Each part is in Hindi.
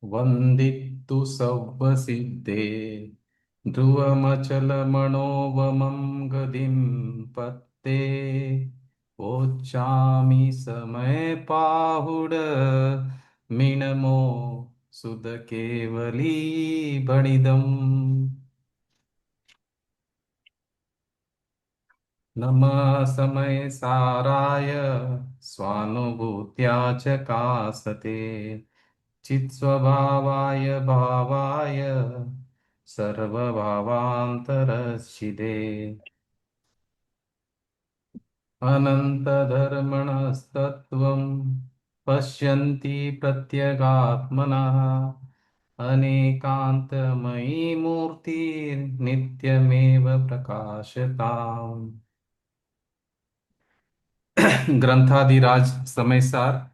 वन्दितु सव्वसिद्धे ध्रुवमचलमणोवमं गदिं पत्ते वोच्चामि समयपाहुड मिनमो सुधकेवली बणिदम्। नमः समय साराय स्वानुभूत्या च कासते चित्स्वभावाय भावाय सर्वभावान्तरशिदे अनन्तधर्मणस्तत्त्वं पश्यन्ति प्रत्यगात्मनः अनेकान्तमयी मूर्तिर्नित्यमेव प्रकाशताम्। ग्रंथादिराज समय सार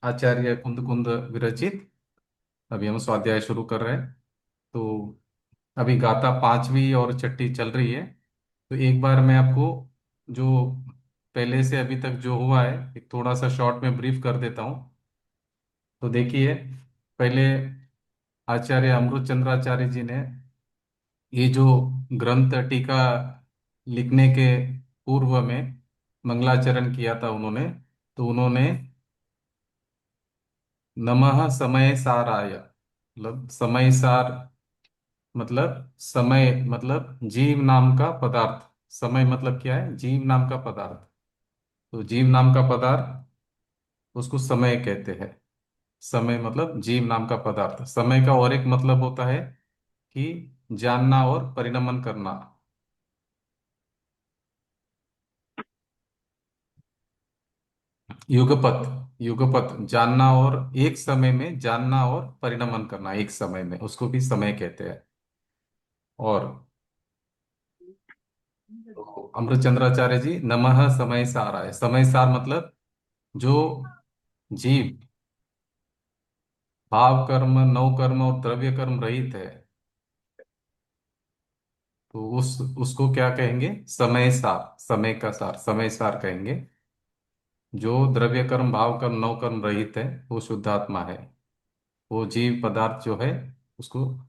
आचार्य कुंद कुंद विरचित। अभी हम स्वाध्याय शुरू कर रहे हैं। तो अभी गाथा पांचवी और छठी चल रही है। तो एक बार मैं आपको जो पहले से अभी तक जो हुआ है एक थोड़ा सा शॉर्ट में ब्रीफ कर देता हूँ। तो देखिए, पहले आचार्य अमृत चंद्राचार्य जी ने ये जो ग्रंथ टीका लिखने के पूर्व में मंगलाचरण किया था उन्होंने। तो उन्होंने नमः समय साराय मतलब समय सार मतलब समय मतलब जीव नाम का पदार्थ। समय मतलब क्या है? जीव नाम का पदार्थ। तो जीव नाम का पदार्थ उसको समय कहते हैं। समय मतलब जीव नाम का पदार्थ। समय का और एक मतलब होता है कि जानना और परिणमन करना। युगपत, युगपत जानना और एक समय में जानना और परिणमन करना, एक समय में उसको भी समय कहते हैं। और तो अमृतचंद्राचार्य जी नमः समय सार है। समय सार मतलब जो जीव भाव कर्म नौ कर्म और द्रव्य कर्म रहित है, तो उस उसको क्या कहेंगे? समय सार, समय का सार समय सार कहेंगे। जो द्रव्य कर्म भाव कर्म नौ कर्म रहित है वो शुद्धात्मा है। वो जीव पदार्थ जो है उसको,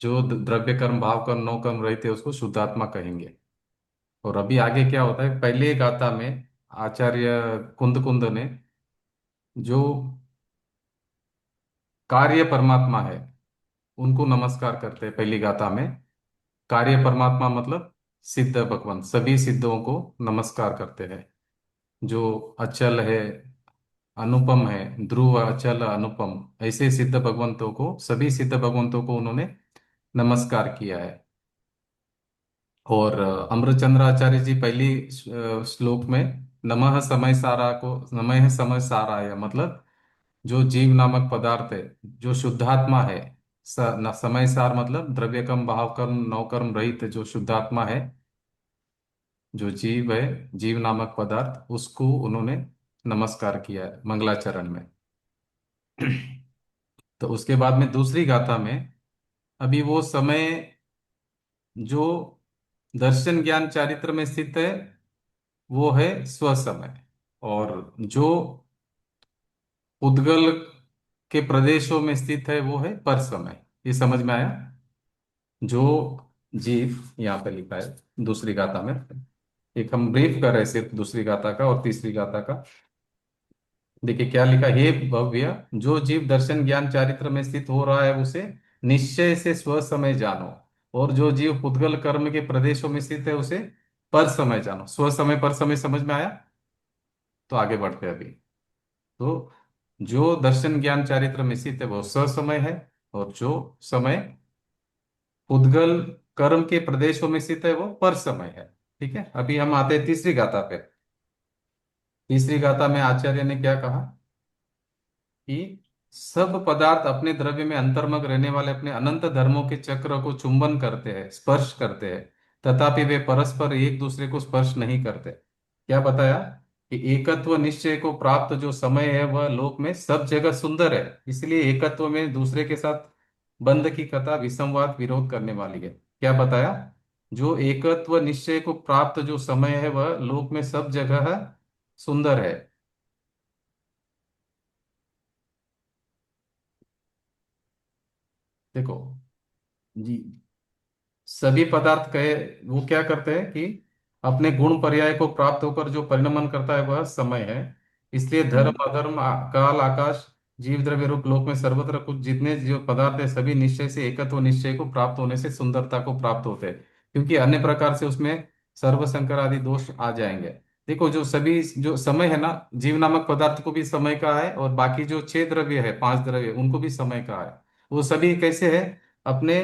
जो द्रव्य कर्म भाव कर्म नौ कर्म रहित है उसको शुद्धात्मा कहेंगे। और अभी आगे क्या होता है, पहले गाथा में आचार्य कुंद कुंद ने जो कार्य परमात्मा है उनको नमस्कार करते हैं पहली गाथा में। कार्य परमात्मा मतलब सिद्ध भगवान, सभी सिद्धों को नमस्कार करते हैं। जो अचल है, अनुपम है, ध्रुव अचल अनुपम, ऐसे सिद्ध भगवंतों को, सभी सिद्ध भगवंतों को उन्होंने नमस्कार किया है। और अमृतचंद्राचार्य जी पहली श्लोक में नमः समय सारा को, नमः समय साराय मतलब जो जीव नामक पदार्थ है, जो शुद्धात्मा है। समय सार मतलब द्रव्य कर्म भाव कर्म नौ कर्म रहित जो शुद्धात्मा है, जो जीव है, जीव नामक पदार्थ, उसको उन्होंने नमस्कार किया है मंगलाचरण में। तो उसके बाद में दूसरी गाथा में अभी वो समय जो दर्शन ज्ञान चारित्र में स्थित है वो है स्वसमय। और जो उद्गल के प्रदेशों में स्थित है वो है पर समय। ये समझ में आया? जो जीव यहाँ पे लिखा है दूसरी गाथा में, एक हम ब्रीफ कर रहे हैं सिर्फ दूसरी गाथा का और तीसरी गाथा का। देखिए क्या लिखा, हे भव्य, जो जीव दर्शन ज्ञान चारित्र में स्थित हो रहा है उसे निश्चय से स्व समय जानो। और जो जीव पुद्गल कर्म के प्रदेशों में स्थित है उसे पर समय जानो। स्व समय पर समय समझ में आया? तो आगे बढ़ते हैं अभी। तो जो दर्शन ज्ञान चारित्र में स्थित है वो स्व समय है, और जो समय पुद्गल कर्म के प्रदेशों में स्थित है वो पर समय है। ठीक है, अभी हम आते हैं तीसरी गाथा पे। तीसरी गाथा में आचार्य ने क्या कहा कि सब पदार्थ अपने द्रव्य में अंतर्मग्न रहने वाले अपने अनंत धर्मों के चक्र को चुंबन करते हैं, स्पर्श करते हैं, तथापि वे परस्पर एक दूसरे को स्पर्श नहीं करते। क्या बताया कि एकत्व निश्चय को प्राप्त जो समय है वह लोक में सब जगह सुंदर है, इसलिए एकत्व में दूसरे के साथ बंध की कथा विसंवाद विरोध करने वाली है। क्या बताया? जो एकत्व निश्चय को प्राप्त जो समय है वह लोक में सब जगह सुंदर है। देखो जी, सभी पदार्थ कहे वो क्या करते हैं कि अपने गुण पर्याय को प्राप्त होकर जो परिणमन करता है वह समय है। इसलिए धर्म हम्म। अधर्म काल आकाश जीव द्रव्य रूप लोक में सर्वत्र कुछ जितने जो पदार्थ है सभी निश्चय से एकत्व निश्चय को प्राप्त होने से सुंदरता को प्राप्त होते हैं, क्योंकि अन्य प्रकार से उसमें सर्व संकर आदि दोष आ जाएंगे। देखो जो सभी जो समय है ना, जीव नामक पदार्थ को भी समय का है, और बाकी जो छह द्रव्य है, पांच द्रव्य, उनको भी समय का है। वो सभी कैसे है, अपने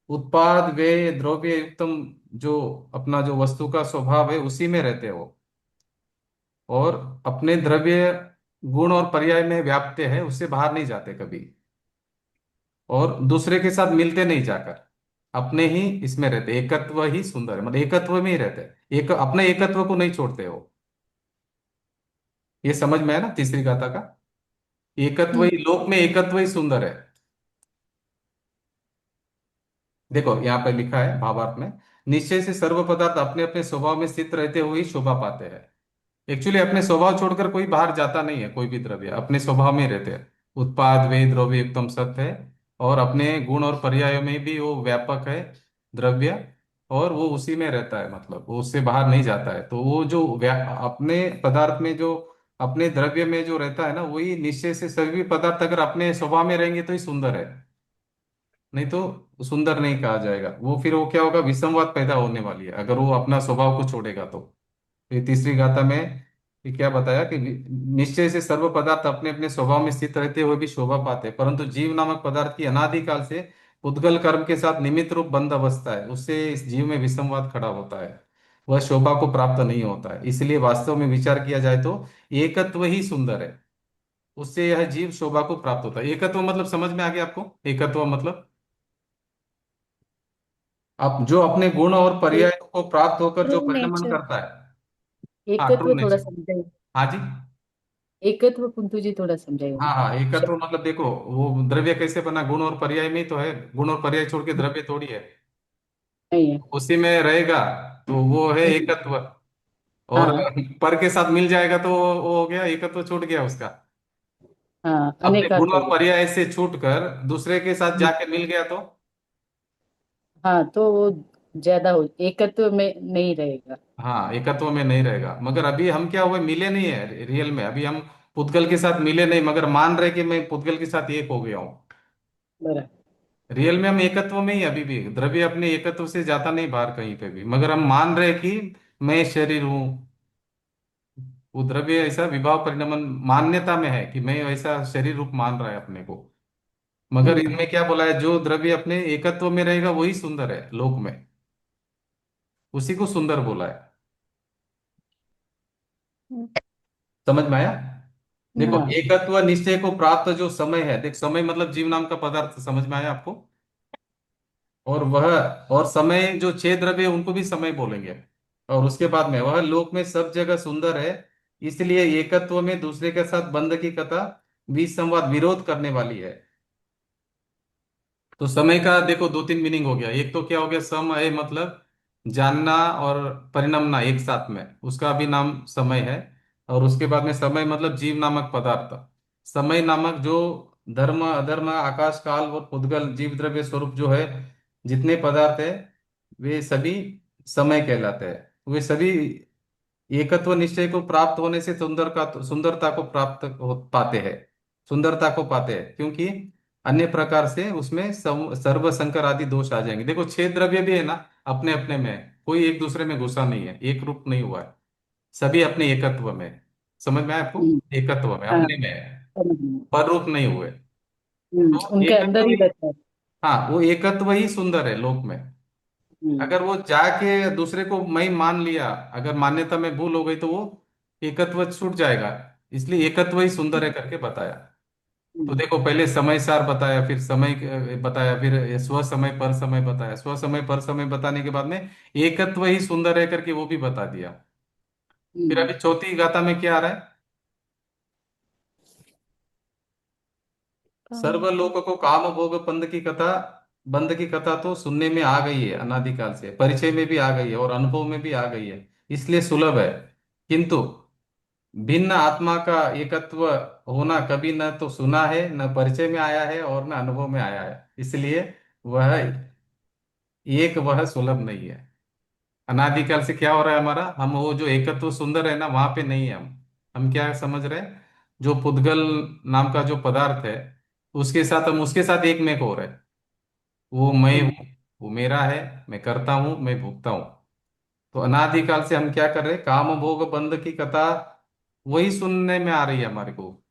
उत्पाद व्यय द्रव्य युक्तम, जो अपना जो वस्तु का स्वभाव है उसी में रहते हो, और अपने द्रव्य गुण और पर्याय में व्याप्त है, उससे बाहर नहीं जाते कभी, और दूसरे के साथ मिलते नहीं जाकर, अपने ही इसमें रहते, एकत्व ही सुंदर है, मतलब एकत्व में ही रहते हैं, एक अपने एकत्व को नहीं छोड़ते हो। ये समझ में है ना तीसरी गाथा का, एकत्व हम्म। ही लोक में, एकत्व ही सुंदर है। देखो यहाँ पे लिखा है भावार्थ में, निश्चय से सर्व पदार्थ अपने अपने स्वभाव में स्थित रहते हुए ही शोभा पाते हैं। एक्चुअली अपने स्वभाव छोड़कर कोई बाहर जाता नहीं है, कोई भी द्रव्य अपने स्वभाव में ही रहते हैं। उत्पाद वे द्रव्य एकदम सत्य है, और अपने गुण और पर्याय में भी वो व्यापक है द्रव्य, और वो उसी में रहता है, मतलब वो उससे बाहर नहीं जाता है। तो वो जो अपने पदार्थ में जो, अपने द्रव्य में जो रहता है ना, वही निश्चय से सभी पदार्थ अगर अपने स्वभाव में रहेंगे तो ही सुंदर है, नहीं तो सुंदर नहीं कहा जाएगा। वो फिर वो क्या होगा, विसंवाद पैदा होने वाली है अगर वो अपना स्वभाव को छोड़ेगा तो। ये तीसरी गाथा में ये क्या बताया कि निश्चय से सर्व पदार्थ अपने अपने स्वभाव में स्थित रहते हुए भी शोभा पाते हैं, परंतु जीव नामक पदार्थ की अनादिकाल से उद्गल कर्म के साथ निमित्त रूप बंध अवस्था है, उससे इस जीव में विसंवाद खड़ा होता है, वह शोभा को प्राप्त नहीं होता है। इसलिए वास्तव में विचार किया जाए तो एकत्व ही सुंदर है, उससे यह जीव शोभा को प्राप्त होता है। एकत्व मतलब समझ में आ गया आपको, एकत्व मतलब आप जो अपने गुण और पर्याय को प्राप्त होकर जो ट्रू परिणमन नेचर। करता है। हाँ ट्रू एकत्व थोड़ा नेचर। समझाइए। हाँ जी। एकत्व कुंतु जी थोड़ा समझाइए हाँ ना। हाँ, एकत्व शब्द। मतलब देखो वो द्रव्य कैसे बना, गुण और पर्याय में ही तो है, गुण और पर्याय छोड़ के द्रव्य थोड़ी है, नहीं है। उसी में रहेगा तो वो है हम्म। एकत्व। और हाँ। पर के साथ मिल जाएगा तो वो हो गया एकत्व, छूट गया उसका। हाँ, अपने गुण अनेकात्व और में। पर्याय से छूटकर दूसरे के साथ हम्म। जाके मिल गया तो। हाँ, तो वो ज्यादा हो, एकत्व में नहीं रहेगा। हाँ एकत्व में नहीं रहेगा, मगर अभी हम क्या हुए, मिले नहीं है रियल में, अभी हम पुद्गल के साथ मिले नहीं, मगर मान रहे कि मैं पुद्गल के साथ एक हो गया हूँ। बराबर। रियल में हम एकत्व में ही अभी भी, द्रव्य अपने एकत्व से जाता नहीं बाहर कहीं पे भी, मगर हम मान रहे कि मैं शरीर हूँ। वो द्रव्य ऐसा विभाव परिणमन मान्यता में है कि मैं ऐसा शरीर रूप मान रहा है अपने को, मगर हम्म। इनमें क्या बोला है, जो द्रव्य अपने एकत्व में रहेगा वही सुंदर है लोक में, उसी को सुंदर बोला है। समझ में आया। देखो हाँ। एकत्व निश्चय को प्राप्त जो समय है, देख समय मतलब जीव नाम का पदार्थ, समझ में आया आपको। और वह, और समय जो छह द्रव्य है, उनको भी समय बोलेंगे। और उसके बाद में वह लोक में सब जगह सुंदर है, इसलिए एकत्व में दूसरे के साथ बंध की कथा विसंवाद विरोध करने वाली है। तो समय का देखो दो तीन मीनिंग हो गया, एक तो क्या हो गया, समय मतलब जानना और परिणमना एक साथ में, उसका भी नाम समय है। और उसके बाद में समय मतलब जीव नामक पदार्थ, समय नामक जो धर्म अधर्म आकाश काल और उद्गल जीव द्रव्य स्वरूप जो है, जितने पदार्थ है वे सभी समय कहलाते हैं। वे सभी एकत्व निश्चय को प्राप्त होने से सुंदरता को प्राप्त हो पाते हैं, सुंदरता को पाते हैं, क्योंकि अन्य प्रकार से उसमें सर्व संकर आदि दोष आ जाएंगे। देखो छह द्रव्य भी है ना, अपने अपने में है, कोई एक दूसरे में घुसा नहीं है, एक रूप नहीं हुआ है, सभी अपने एकत्व में है। समझ में आया आपको, हम्म। एकत्व में हाँ, अपने में है, समझ में। पर रूप नहीं हुए। तो उनके अंदर एकत्व ही ही, रहता है। हाँ वो एकत्व ही सुंदर है लोक में। हम्म। अगर वो जाके दूसरे को मैं मान लिया, अगर मान्यता में भूल हो गई तो वो एकत्व छूट जाएगा। इसलिए एकत्व ही सुंदर है करके बताया। तो हम्म। देखो पहले समय सार बताया, फिर समय बताया, फिर स्व समय पर समय बताया, स्व समय पर समय बताने के बाद में एकत्व ही सुंदर है करके वो भी बता दिया। फिर हम्म। अभी चौथी गाथा में क्या आ रहा है, सर्वलोक को काम भोग बंद की कथा, बंद की कथा तो सुनने में आ गई है अनादिकाल से, परिचय में भी आ गई है और अनुभव में भी आ गई है, इसलिए सुलभ है। किंतु भिन्न आत्मा का एकत्व होना कभी न तो सुना है, न परिचय में आया है, और न अनुभव में आया है। इसलिए वह एक, वह सुलभ नहीं है। अनादिकाल से क्या हो रहा है हमारा, हम वो जो एकत्व सुंदर है ना, वहां पे नहीं है। हम क्या समझ रहे हैं, जो पुद्गल नाम का जो पदार्थ है, उसके साथ हम उसके साथ एक में हो रहे हैं। वो मैं हम्म हूँ, वो मेरा है, मैं करता हूँ, मैं भुगता हूँ। तो अनादिकाल से हम क्या कर रहे हैं, काम भोग बंध की कथा वही सुनने में आ रही है हमारे को,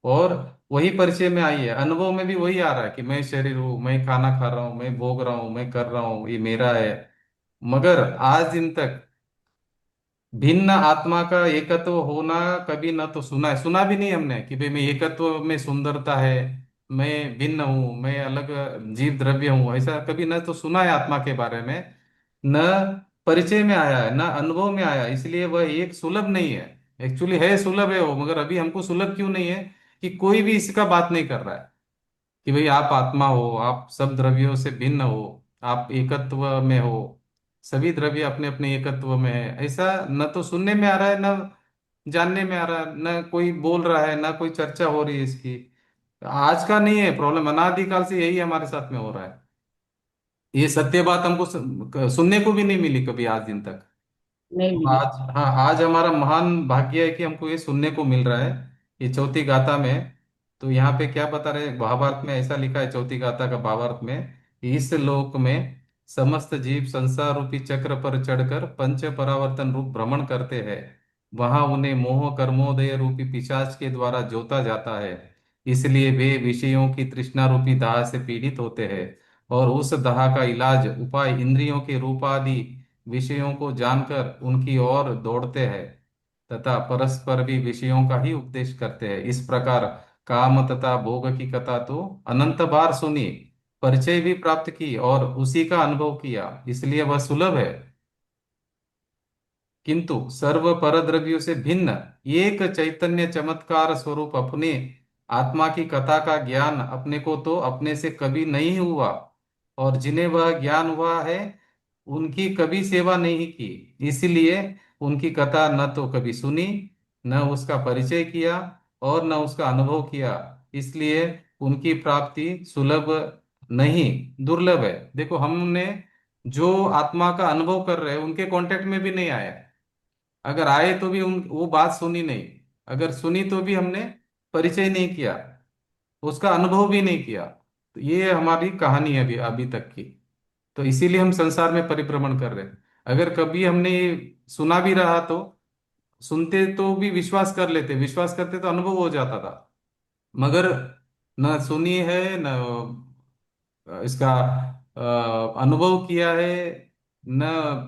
और वही परिचय में आई है, अनुभव में भी वही आ रहा है कि मैं शरीर हूँ, मैं खाना खा रहा हूँ, मैं भोग रहा हूँ, मैं कर रहा हूँ, ये मेरा है। मगर आज दिन तक भिन्न आत्मा का एकत्व होना कभी न तो सुना है, सुना भी नहीं हमने कि भाई मैं एकत्व में सुंदरता है, मैं भिन्न हूँ, मैं अलग जीव द्रव्य हूँ, ऐसा कभी न तो सुना है आत्मा के बारे में, न परिचय में आया है, न अनुभव में आया है। इसलिए वह एक सुलभ नहीं है। एक्चुअली है, सुलभ है वो, मगर अभी हमको सुलभ क्यों नहीं है, कि कोई भी इसका बात नहीं कर रहा है कि भाई आप आत्मा हो, आप सब द्रव्यों से भिन्न हो, आप एकत्व में हो, सभी द्रव्य अपने अपने एकत्व में है। ऐसा न तो सुनने में आ रहा है, न जानने में आ रहा है, न कोई बोल रहा है, न कोई चर्चा हो रही है इसकी। आज का नहीं है प्रॉब्लम, अनादिकाल से यही हमारे साथ में हो रहा है। ये सत्य बात हमको सुनने को भी नहीं मिली कभी आज दिन तक। नहीं तो मिली। आज, हाँ, आज हमारा महान भाग्य है कि हमको ये सुनने को मिल रहा है, ये चौथी गाथा में। तो यहाँ पे क्या बता रहे, महाभारत में ऐसा लिखा है चौथी गाथा का भावार्थ में, कि इस लोक में समस्त जीव संसार रूपी चक्र पर चढ़कर पंच परावर्तन रूप भ्रमण करते हैं। वहां उन्हें मोह कर्मोदय रूपी पिशाच के द्वारा जोता जाता है। इसलिए वे विषयों की तृष्णा रूपी दाह से पीड़ित होते हैं, और उस दाह का इलाज उपाय इंद्रियों के रूपादि विषयों को जानकर उनकी ओर दौड़ते हैं, तथा परस्पर भी विषयों का ही उपदेश करते हैं। इस प्रकार काम तथा भोग की कथा तो अनंत बार सुनी, परिचय भी प्राप्त की, और उसी का अनुभव किया, इसलिए वह सुलभ है। किंतु सर्व परद्रव्यों से भिन्न एक चैतन्य चमत्कार स्वरूप अपने आत्मा की कथा का ज्ञान अपने को तो अपने से कभी नहीं हुआ, और जिन्हें वह ज्ञान हुआ है उनकी कभी सेवा नहीं की। इसलिए उनकी कथा न तो कभी सुनी, न उसका परिचय किया, और न उसका अनुभव किया। इसलिए उनकी प्राप्ति सुलभ नहीं, दुर्लभ है। देखो, हमने जो आत्मा का अनुभव कर रहे हैं उनके कांटेक्ट में भी नहीं आया, अगर आए तो भी उन वो बात सुनी नहीं, अगर सुनी तो भी हमने परिचय नहीं किया, उसका अनुभव भी नहीं किया। तो ये हमारी कहानी है अभी अभी तक की। तो इसीलिए हम संसार में परिभ्रमण कर रहे हैं। अगर कभी हमने ये सुना भी रहा तो सुनते तो भी विश्वास कर लेते, विश्वास करते तो अनुभव हो जाता था। मगर न सुनी है, न इसका अनुभव किया है, न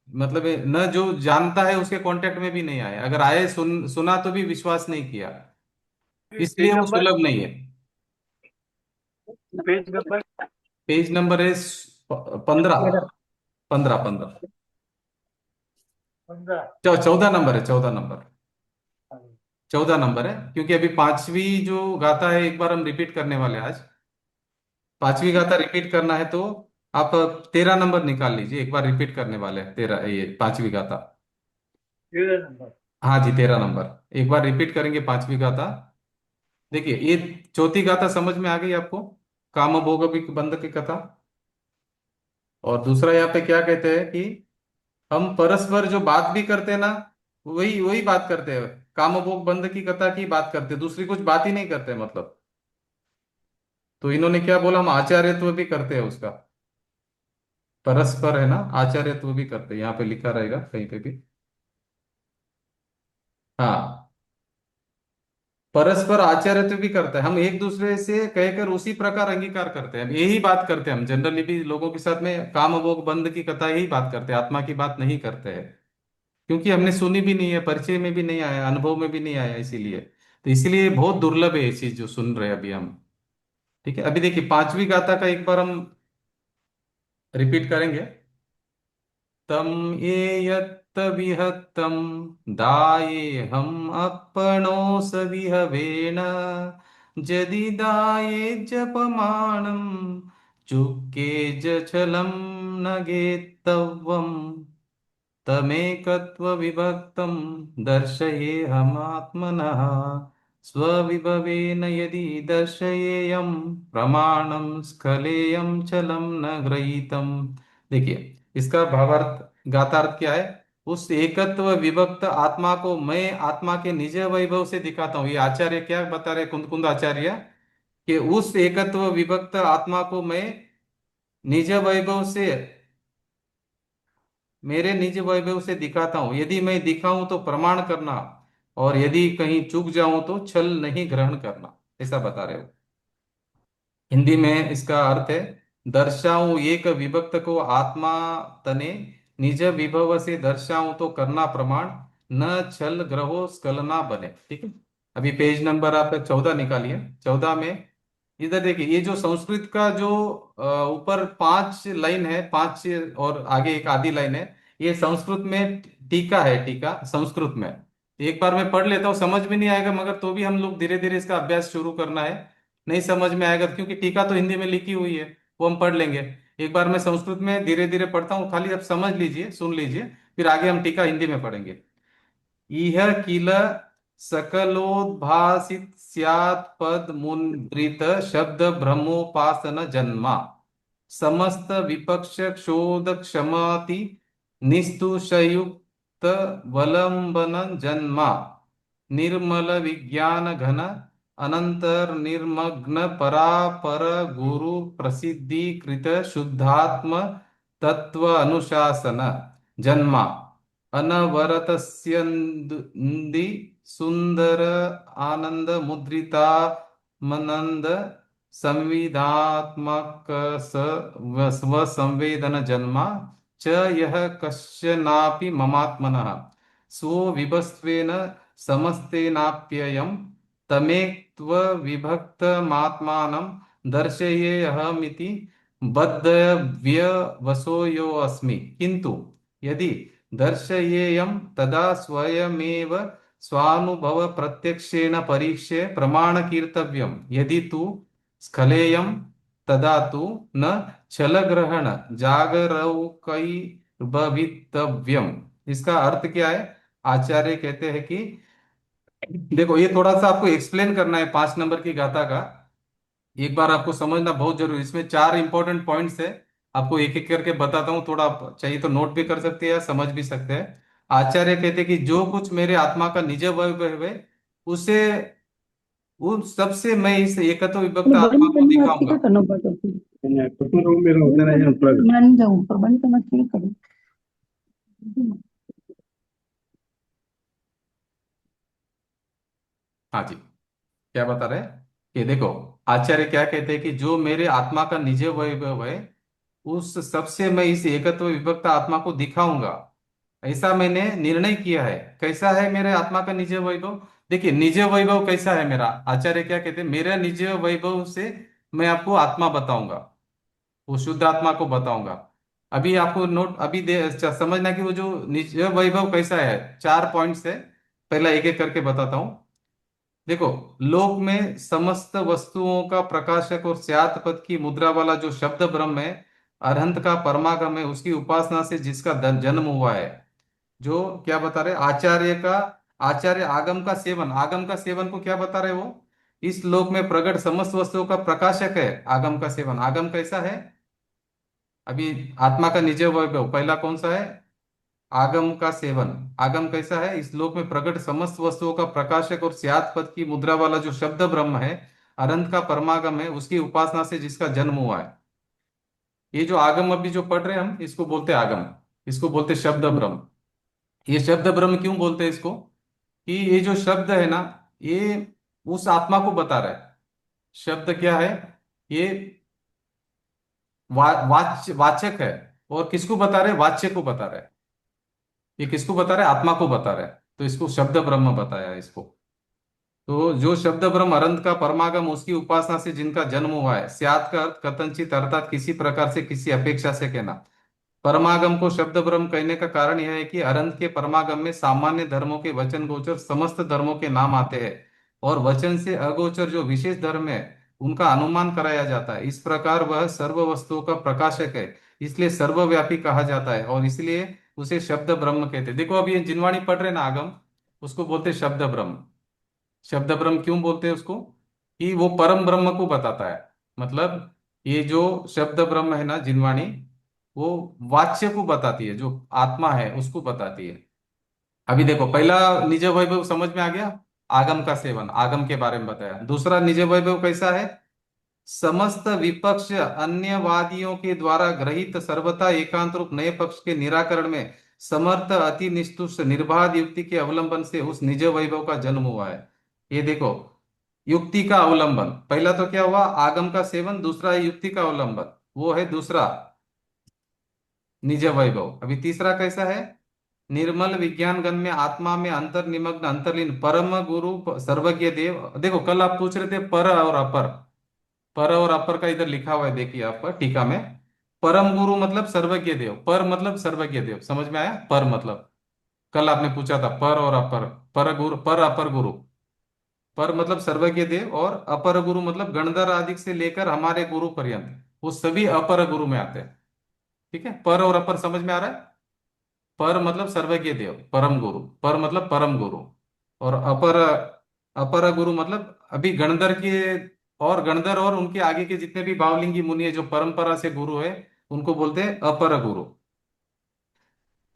मतलब न जो जानता है उसके कांटेक्ट में भी नहीं आए, अगर आए सुना तो भी विश्वास नहीं किया, इसलिए पेज वो नंबर। सुलभ नहीं है। Page number. पेज नंबर है 15, 15 15। 15। 14 नंबर है, 14 नंबर। 14 नंबर है, क्योंकि अभी पांचवी जो गाथा है एक बार हम रिपीट करने वाले हैं आज। पांचवी गाथा रिपीट करना है तो आप 13 नंबर निकाल लीजिए, एक बार रिपीट करने वाले हैं 13, ये पांचवी गाथा। 13 नंबर। हाँ जी, 13 नंबर एक बार रिपीट करेंगे पांचवी गाथा। देखिए, ये चौथी गाथा समझ में आ गई आपको, काम भोग बंध की कथा। और दूसरा यहाँ पे क्या कहते हैं कि हम परस्पर जो बात भी करते हैं ना, वही वही बात करते हैं, काम भोग बंध की कथा की बात करते हैं, दूसरी कुछ बात ही नहीं करते मतलब। तो इन्होंने क्या बोला, हम आचार्यत्व भी करते हैं उसका, परस्पर है ना, आचार्यत्व भी करते हैं, यहाँ पे लिखा रहेगा कहीं पे भी। हाँ, परस्पर आचार्यत्व भी करता है, हम एक दूसरे से कहकर उसी प्रकार अंगीकार करते हैं, यही बात करते हैं हम जनरली भी लोगों के साथ में, काम भोग बंध की कथा यही बात करते हैं, आत्मा की बात नहीं करते हैं। क्योंकि हमने सुनी भी नहीं है, परिचय में भी नहीं आया, अनुभव में भी नहीं आया, इसीलिए। तो इसीलिए बहुत दुर्लभ है ये चीज जो सुन रहे हैं अभी हम। ठीक है, अभी देखिए पांचवी गाथा का एक बार हम रिपीट करेंगे। तम ये यत्त विहत्तम दाये हम अपनो सविहवेण, जदि दाये जपमाणम चुक्के जछलम न गेत्तव्यम। तमेकत्व विभक्तं दर्शयेऽहमात्मनः स्वविभवेन यदि दर्शयेयं प्रमाणं स्खलेयं चलं न गृहीतम। देखिए, इसका भावार्थ गातार्थ क्या है। उस एकत्व विभक्त आत्मा को मैं आत्मा के निज वैभव से दिखाता हूँ। ये आचार्य क्या बता रहे, कुंद आचार्य, कि उस एकत्व विभक्त आत्मा को मैं निज वैभव से, मेरे निज वैभव से दिखाता हूं। यदि मैं दिखाऊं तो प्रमाण करना, और यदि कहीं चूक जाऊं तो छल नहीं ग्रहण करना, ऐसा बता रहे हो। हिंदी में इसका अर्थ है, दर्शाऊं एक विभक्त को आत्मा तने निज विभव से दर्शाऊं तो करना प्रमाण, न छल ग्रहो स्खलना बने। ठीक है। अभी पेज नंबर आप 14 निकालिए। 14 में इधर देखिए, ये जो संस्कृत का जो ऊपर 5 लाइन है, 5 और आगे एक आधी लाइन है, ये संस्कृत में टीका है। टीका संस्कृत में एक बार मैं पढ़ लेता हूँ, समझ में नहीं आएगा मगर तो भी हम लोग धीरे धीरे इसका अभ्यास शुरू करना है। नहीं समझ में आएगा क्योंकि टीका तो हिंदी में लिखी हुई है, वो हम पढ़ लेंगे। एक बार मैं संस्कृत में धीरे धीरे पढ़ता हूँ, खाली आप समझ लीजिए, सुन लीजिए, फिर आगे हम टीका हिंदी में पढ़ेंगे। इह किल सकलोद्भासित स्यात् पद मुद्रित शब्द ब्रह्मोपासन जन्मा समस्त विपक्ष क्षोध क्षमाति निस्तुषयुक्त वलंबन जन्मा निर्मल विज्ञान घन अनंतर निर्मग्न परापर गुरु प्रसिद्धीकृत शुद्धात्म तत्व अनुशासन जन्मा अनवरतस्यन्दि सुंदर आनंद मुद्रिता मनंद संविदात्मक स्व संवेदन जन्मा च यह कश्चनापि ममात्मनः सो विभस्त्वेन समस्तेनाप्ययम् तमेक्त्व विभक्तमात्मानं दर्शयेऽहमिति बद्धव्यवसोऽस्मि किंतु यदि दर्शयेयं तदा स्वयमेव स्वानुभव प्रत्यक्षेण परीक्ष्य प्रमाण कीर्तव्यम यदि तु स्खलेयं तदा तु न छलग्रहण जागरौकैर्भवितव्यम। इसका अर्थ क्या है। आचार्य कहते हैं कि देखो, ये थोड़ा सा आपको एक्सप्लेन करना है 5 नंबर की गाथा का। एक बार आपको समझना बहुत जरूरी, इसमें 4 इंपॉर्टेंट पॉइंट्स है। आपको एक एक करके बताता हूँ, थोड़ा आप चाहिए तो नोट भी कर सकते हैं या समझ भी सकते हैं। आचार्य कहते हैं कि जो कुछ मेरे आत्मा का निज वैभव है, उसे उन सबसे मैं इस एकत्व विभक्त तो आत्मा बंद को करना उसके दिखाऊंगा। क्या करना पड़ता है फिर? कुछ रूम में होता है ना प्लग। मान जाऊँ पर बंद करना क्लिक करूँ। हाँ जी, क्या बता रहे हैं कि देखो, आचार्य क्या कहते हैं कि जो मेरे आत्मा का निज वैभव है, उस सबसे मैं इस एकत्व विभक्त आत्मा को दिखाऊंगा। ऐसा मैंने निर्णय किया है। कैसा है मेरे आत्मा का निज वैभव। देखिए, निज वैभव कैसा है मेरा, आचार्य क्या कहते हैं, मेरा निज वैभव से मैं आपको आत्मा बताऊंगा, वो शुद्ध आत्मा को बताऊंगा। अभी आपको नोट अभी समझना कि वो जो निज वैभव कैसा है। 4 पॉइंट्स है, पहला एक एक करके बताता हूँ। देखो, लोक में समस्त वस्तुओं का प्रकाशक और स्यात् पद की मुद्रा वाला जो शब्द ब्रह्म है, अरहंत का परमागम है, उसकी उपासना से जिसका जन्म हुआ है। जो क्या बता रहे आचार्य आगम का सेवन, आगम का सेवन को क्या बता रहे वो, इस लोक में प्रकट समस्त वस्तुओं का प्रकाशक है आगम का सेवन। आगम कैसा है, अभी आत्मा का निज वैभव पहला कौन सा है, आगम का सेवन। आगम कैसा है, इस लोक में प्रकट समस्त वस्तुओं का प्रकाशक और स्यात् पद की मुद्रा वाला जो शब्द ब्रह्म है, अनंत का परमागम है, उसकी उपासना से जिसका जन्म हुआ है। ये जो आगम अभी जो पढ़ रहे हैं हम, इसको बोलते हैं आगम, इसको बोलते हैं शब्द ब्रह्म। ये शब्द ब्रह्म क्यों बोलते हैं इसको, कि ये जो शब्द है ना, ये उस आत्मा को बता रहा है। शब्द क्या है, ये वाचक है। और किसको बता रहे, वाच्य को बता रहा है। ये किसको बता रहा है, आत्मा को बता रहा है, तो इसको शब्द ब्रह्म बताया है इसको। तो जो शब्द ब्रह्म अनंत का परमागम, उसकी उपासना से जिनका जन्म हुआ है। स्यात् का अर्थ कथनचित, अर्थात किसी प्रकार से, किसी अपेक्षा से कहना। परमागम को शब्द ब्रह्म कहने का कारण यह है कि अनंत के परमागम में सामान्य धर्मों के वचन गोचर समस्त धर्मों के नाम आते हैं, और वचन से अगोचर जो विशेष धर्म है, उनका अनुमान कराया जाता है। इस प्रकार वह सर्व वस्तुओं का प्रकाशक है, इसलिए सर्वव्यापी कहा जाता है, और इसलिए उसे शब्द ब्रह्म कहते हैं। देखो अब ये जिनवाणी पढ़ रहे ना आगम, उसको बोलते हैं शब्द ब्रह्म। शब्द ब्रह्म क्यों बोलते हैं उसको? कि वो परम ब्रह्म को बताता है। मतलब ये जो शब्द ब्रह्म है ना जिनवाणी, वो वाच्य को बताती है, जो आत्मा है उसको बताती है। अभी देखो, पहला निज वैभव समझ में आ गया, आगम का सेवन, आगम के बारे में बताया। दूसरा निज वैभव कैसा है? समस्त विपक्ष अन्यवादियों के द्वारा ग्रहित सर्वथा एकांत रूप नए पक्ष के निराकरण में समर्थ अति निष्ठुष निर्बाध युक्ति के अवलंबन से उस निज वैभव का जन्म हुआ है। ये देखो, युक्ति का अवलंबन, पहला तो क्या हुआ, आगम का सेवन, दूसरा है युक्ति का अवलंबन, वो है दूसरा निज वैभव। अभी तीसरा कैसा है? निर्मल विज्ञान गण में आत्मा में अंतर्निमग्न अंतर्लीन परम गुरु सर्वज्ञ देव। देखो कल आप पूछ रहे थे पर और अपर, पर और अपर का इधर लिखा हुआ है, देखिए आपका टीका में। परम गुरु मतलब सर्वज्ञ देव, पर मतलब सर्वज्ञ देव, समझ में आया? पर मतलब, कल आपने पूछा था पर और अपर, पर गुरु, पर अपर गुरु। पर मतलब सर्वज्ञ देव, और अपर गुरु मतलब गणधर आदि से लेकर हमारे गुरु पर्यंत, वो सभी अपर गुरु में आते हैं। ठीक है, पर और अपर समझ में आ रहा है? पर मतलब सर्वज्ञ देव, परम गुरु, पर मतलब परम गुरु, और अपर, अपर गुरु मतलब अभी गणधर के, और गणधर और उनके आगे के जितने भी भावलिंगी मुनि है जो परंपरा से गुरु है, उनको बोलते हैं अपर गुरु।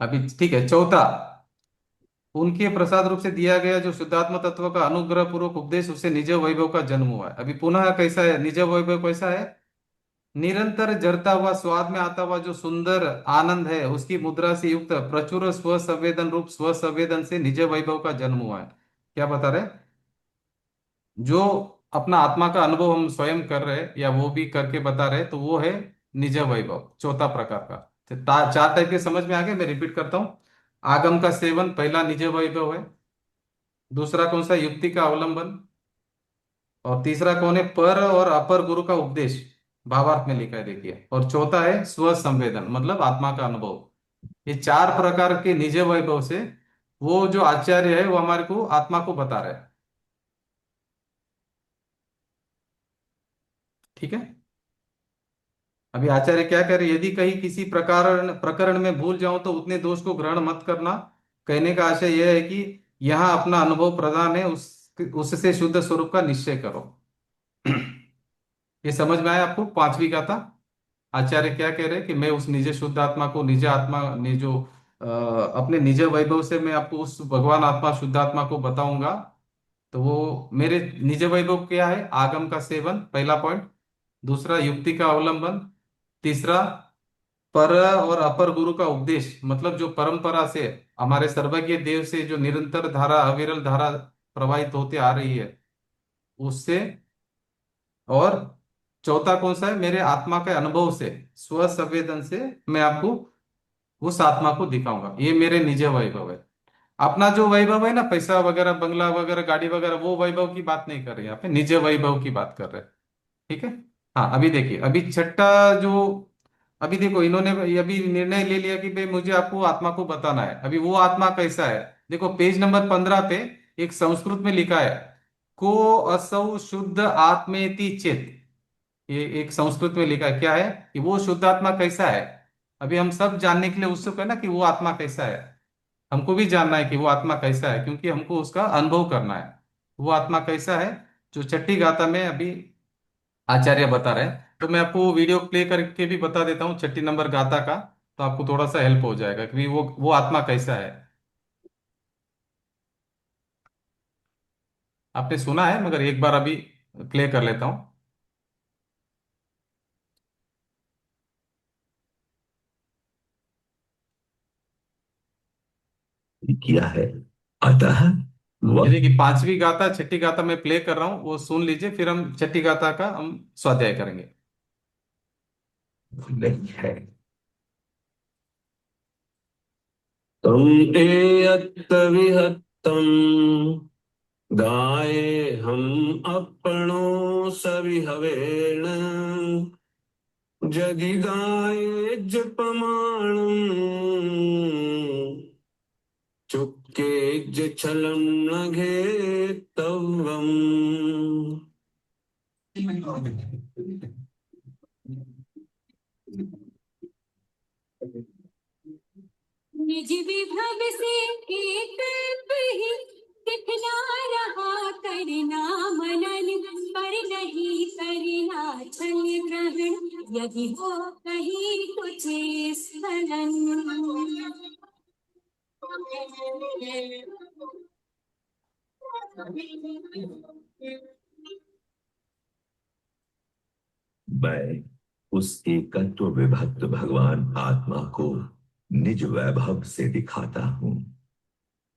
अभी ठीक है, चौथा, उनके प्रसाद रूप से दिया गया जो शुद्धात्म तत्व का अनुग्रह पूर्वक उपदेश, उससे निज वैभव का जन्म हुआ है। अभी पुनः कैसा है निज वैभव? कैसा है? निरंतर जरता हुआ स्वाद में आता हुआ जो सुंदर आनंद है, उसकी मुद्रा से युक्त प्रचुर स्व संवेदन रूप स्व संवेदन से निज वैभव का जन्म हुआ है। क्या बता रहे? जो अपना आत्मा का अनुभव हम स्वयं कर रहे हैं, या वो भी करके बता रहे, तो वो है निज वैभव, चौथा प्रकार का। तो चार टाइप के समझ में आ गए। मैं रिपीट करता हूँ। आगम का सेवन पहला निज वैभव है। दूसरा कौन सा? युक्ति का अवलंबन। और तीसरा कौन है? पर और अपर गुरु का उपदेश, भावार्थ में लिखा है देखिए। और चौथा है स्व संवेदन, मतलब आत्मा का अनुभव। ये चार प्रकार के निज वैभव से वो जो आचार्य है वो हमारे को आत्मा को बता रहे हैं। ठीक है। अभी आचार्य क्या कह रहे हैं? यदि कहीं किसी प्रकार प्रकरण में भूल जाऊं तो उतने दोष को ग्रहण मत करना। कहने का आशय यह है कि यहाँ अपना अनुभव प्रदान है, उससे शुद्ध स्वरूप का निश्चय करो। ये समझ में आया आपको? पांचवी गाथा आचार्य क्या कह रहे हैं कि मैं उस निज शुद्ध आत्मा को, निज आत्मा निजो अपने निज वैभव से मैं आपको उस भगवान आत्मा शुद्ध आत्मा को बताऊंगा। तो वो मेरे निज वैभव क्या है? आगम का सेवन, पहला पॉइंट। दूसरा युक्ति का अवलंबन। तीसरा पर और अपर गुरु का उपदेश, मतलब जो परंपरा से हमारे सर्वज्ञ देव से जो निरंतर धारा, अविरल धारा प्रवाहित होते आ रही है, उससे। और चौथा कौन सा है? मेरे आत्मा के अनुभव से, स्व संवेदन से मैं आपको उस आत्मा को दिखाऊंगा। ये मेरे निज वैभव है। अपना जो वैभव है ना, पैसा वगैरह, बंगला वगैरह, गाड़ी वगैरह, वो वैभव की बात नहीं कर रहे हैं, यहाँ पे निज वैभव की बात कर रहे हैं। ठीक है। हाँ अभी देखिए, अभी छठा जो, अभी देखो इन्होंने ये अभी निर्णय ले लिया कि भाई मुझे आपको आत्मा को बताना है। अभी वो आत्मा कैसा है? देखो पेज नंबर 15 पे एक संस्कृत में लिखा है, को असौ शुद्ध आत्मेति चेत। ये एक संस्कृत में लिखा है, क्या है कि वो शुद्ध आत्मा कैसा है। अभी हम सब जानने के लिए उत्सुक है ना कि वो आत्मा कैसा है। हमको भी जानना है कि वो आत्मा कैसा है, क्योंकि हमको उसका अनुभव करना है। वो आत्मा कैसा है, जो छठी गाथा में अभी आचार्य बता रहे हैं। तो मैं आपको वीडियो प्ले करके भी बता देता हूँ छठी नंबर गाथा का, तो आपको थोड़ा सा हेल्प हो जाएगा कि वो आत्मा कैसा है। आपने सुना है, मगर एक बार अभी प्ले कर लेता हूँ। किया है। अतः ये वह देखिए पांचवी गाथा छठी गाथा मैं प्ले कर रहा हूँ, वो सुन लीजिए, फिर हम छठी गाथा का हम स्वाध्याय करेंगे। नहीं है। तम एयत विहत्तम गाये हम अपनों सवि हवेण जगि गाये जपमाणं चुपके ज छलं न घेतव्यम्। निज विभव से एक ही दिखला रहा करना मनन, पर नहीं करना छल ग्रहण, यदि हो कहीं कुछ स्खलन। मैं उस एकत्व विभक्त भगवान आत्मा को निज वैभव से दिखाता हूं।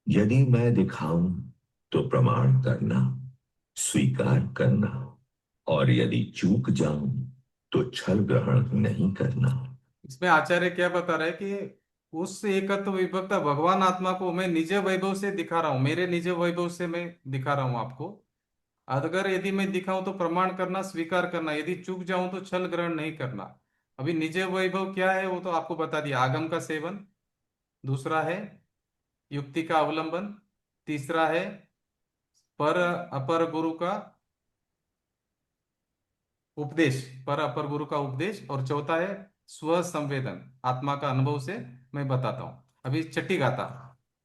यदि मैं दिखाऊं तो प्रमाण करना, स्वीकार करना, और यदि चूक जाऊं तो छल ग्रहण नहीं करना। इसमें आचार्य क्या बता रहे हैं कि उस एकत्व विभक्त भगवान आत्मा को मैं निज वैभव से दिखा रहा हूं, मेरे निज वैभव से मैं दिखा रहा हूं आपको। अगर यदि मैं दिखाऊं तो प्रमाण करना, स्वीकार करना, यदि चूक जाऊं तो छल ग्रहण नहीं करना। अभी निज वैभव क्या है वो तो आपको बता दिया, आगम का सेवन, दूसरा है युक्ति का अवलंबन, तीसरा है पर अपर गुरु का उपदेश, पर अपर गुरु का उपदेश, और चौथा है स्व संवेदन, आत्मा का अनुभव से मैं बताता हूँ। अभी छठी गाथा।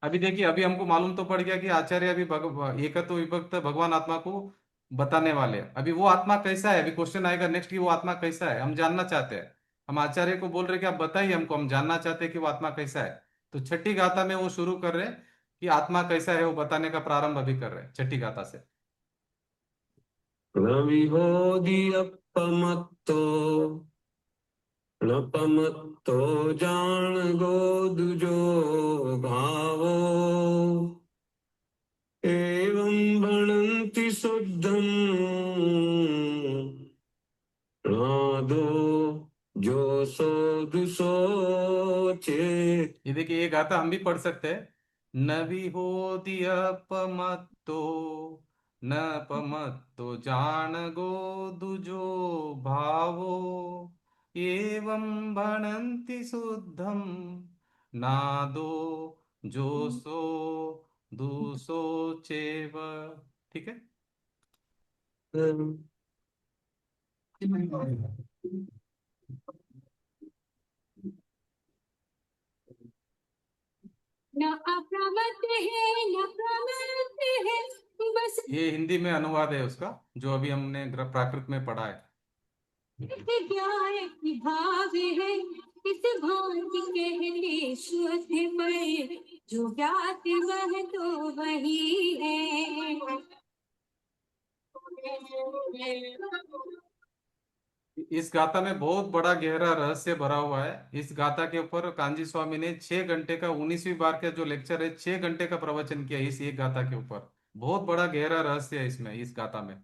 अभी देखिए, अभी हमको मालूम तो पड़ गया कि आचार्य अभी एकत्व विभक्त भगवान आत्मा को बताने वाले हैं। अभी वो आत्मा कैसा है, अभी क्वेश्चन आएगा नेक्स्ट कि वो आत्मा कैसा है, हम जानना चाहते हैं। हम आचार्य को बोल रहे हैं कि आप बताइए हमको, हम जानना चाहते हैं कि वो आत्मा कैसा है। तो छठी गाथा में वो शुरू कर रहे हैं कि आत्मा कैसा है, वो बताने का प्रारंभ अभी कर रहे हैं छठी गाथा से। प्रविहोदियपमत्तो नपमत्तो जान गो दुजो भावो, एवं भणन्ति शुद्धं नादो जो सो दुसो चेत। ये देखिए, ये गाथा हम भी पढ़ सकते हैं। न विहोदियपमत्तो न पमत्तो जान गो दुजो भावो, एवं भणन्ति शुद्धम नादो जोसो दूसो चेव। ठीक है। न अप्रमत्त है न प्रमत्त है, बस ये हिंदी में अनुवाद है उसका, जो अभी हमने प्राकृत में पढ़ा है। ज्ञायक भाव है, इस भांति कहते शुद्ध पर, जो ज्ञात वह तो वही है। इस गाथा में बहुत बड़ा गहरा रहस्य भरा हुआ है। इस गाथा के ऊपर कांजी स्वामी ने 6 घंटे का 19वीं बार का जो लेक्चर है, 6 घंटे का प्रवचन किया इस एक गाथा के ऊपर। बहुत बड़ा गहरा रहस्य है इसमें, इस गाथा में।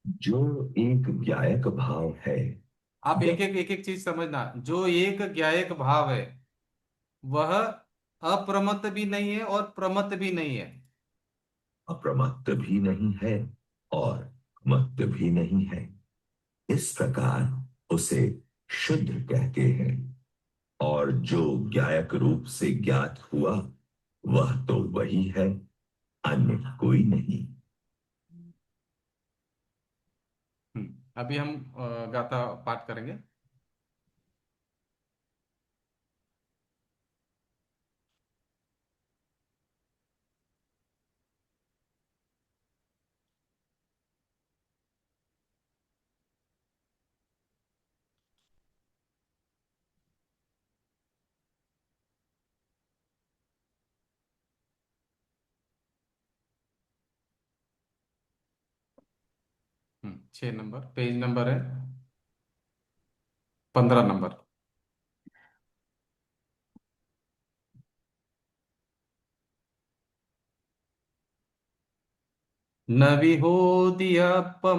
जो एक ज्ञायक भाव है, आप एक एक चीज समझना। जो एक ज्ञायक भाव है वह अप्रमत्त भी नहीं है और प्रमत्त भी नहीं है। अप्रमत्त भी नहीं है और मत्त भी नहीं है। इस प्रकार उसे शुद्ध कहते हैं। और जो ज्ञायक रूप से ज्ञात हुआ वह तो वही है, अन्य कोई नहीं। अभी हम गाथा पाठ करेंगे। हम्म, 6 नंबर, पेज नंबर है 15 नंबर। न विहोदियपमत्तो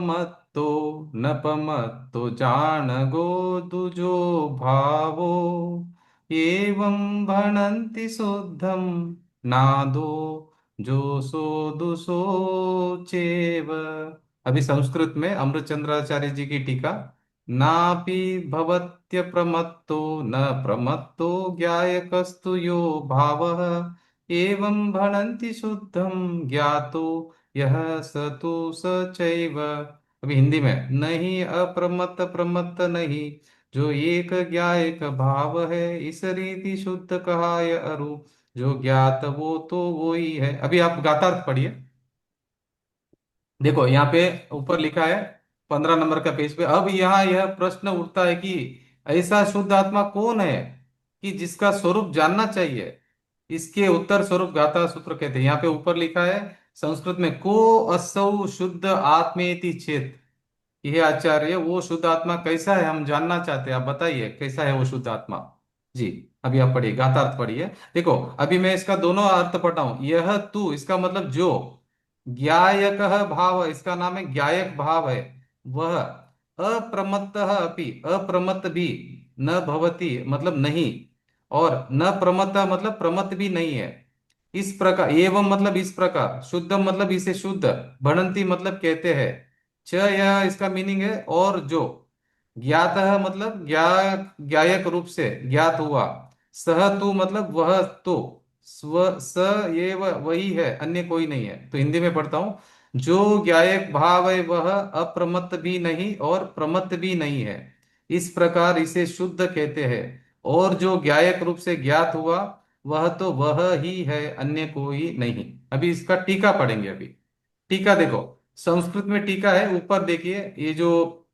न पमत्तो जान गो दुजो भावो, एवं भणन्ति शुद्धम नादो जोसो दुसो चेव। अभी संस्कृत में अमृतचंद्राचार्य जी की टीका। नापि भवत्य प्रमत्तो न प्रमत्तो ज्ञायकस्तु यो भावः, एवं भणन्ति शुद्धम ज्ञातो यह स तु स चैव। अभी हिंदी में, नहीं अप्रमत्त प्रमत्त नहीं, जो एक ज्ञायक भाव है इस रीति शुद्ध कहा यह अरु। जो ज्ञात वो तो वो ही है। अभी आप गातार्थ पढ़िए। देखो यहाँ पे ऊपर लिखा है 15 नंबर का पेज पे। अब यहाँ यह प्रश्न उठता है कि ऐसा शुद्ध आत्मा कौन है कि जिसका स्वरूप जानना चाहिए। इसके उत्तर स्वरूप गाथा सूत्र कहते हैं। यहाँ पे ऊपर लिखा है संस्कृत में, को असौ शुद्ध आत्मेति चेत। यह आचार्य, वो शुद्ध आत्मा कैसा है हम जानना चाहते हैं, आप बताइए कैसा है वो शुद्ध आत्मा। जी। अभी आप पढ़िए, गातार्थ पढ़िए। देखो अभी मैं इसका दोनों अर्थ पढ़ाऊं। यह तू इसका मतलब जो, ज्ञायक भाव इसका नाम है ज्ञायक भाव है, वह अप्रमत्त अपि, अप्रमत्त भी, न भवति मतलब नहीं, और न प्रमत्त मतलब प्रमत्त भी नहीं है। इस प्रकार, एवं मतलब इस प्रकार, शुद्धम मतलब इसे शुद्ध, भणंती मतलब कहते हैं, च यह इसका मीनिंग है और जो, ज्ञात मतलब ज्ञायक रूप से ज्ञात हुआ, सह तू मतलब वह तो, स्व स ये वही है, अन्य कोई नहीं है। तो हिंदी में पढ़ता हूं। जो ज्ञायक भाव है वह अप्रमत्त भी नहीं और प्रमत्त भी नहीं है, इस प्रकार इसे शुद्ध कहते हैं। और जो ज्ञायक रूप से ज्ञात हुआ वह तो वह ही है, अन्य कोई नहीं। अभी इसका टीका पढ़ेंगे। अभी टीका देखो, संस्कृत में टीका है, ऊपर देखिए ये जो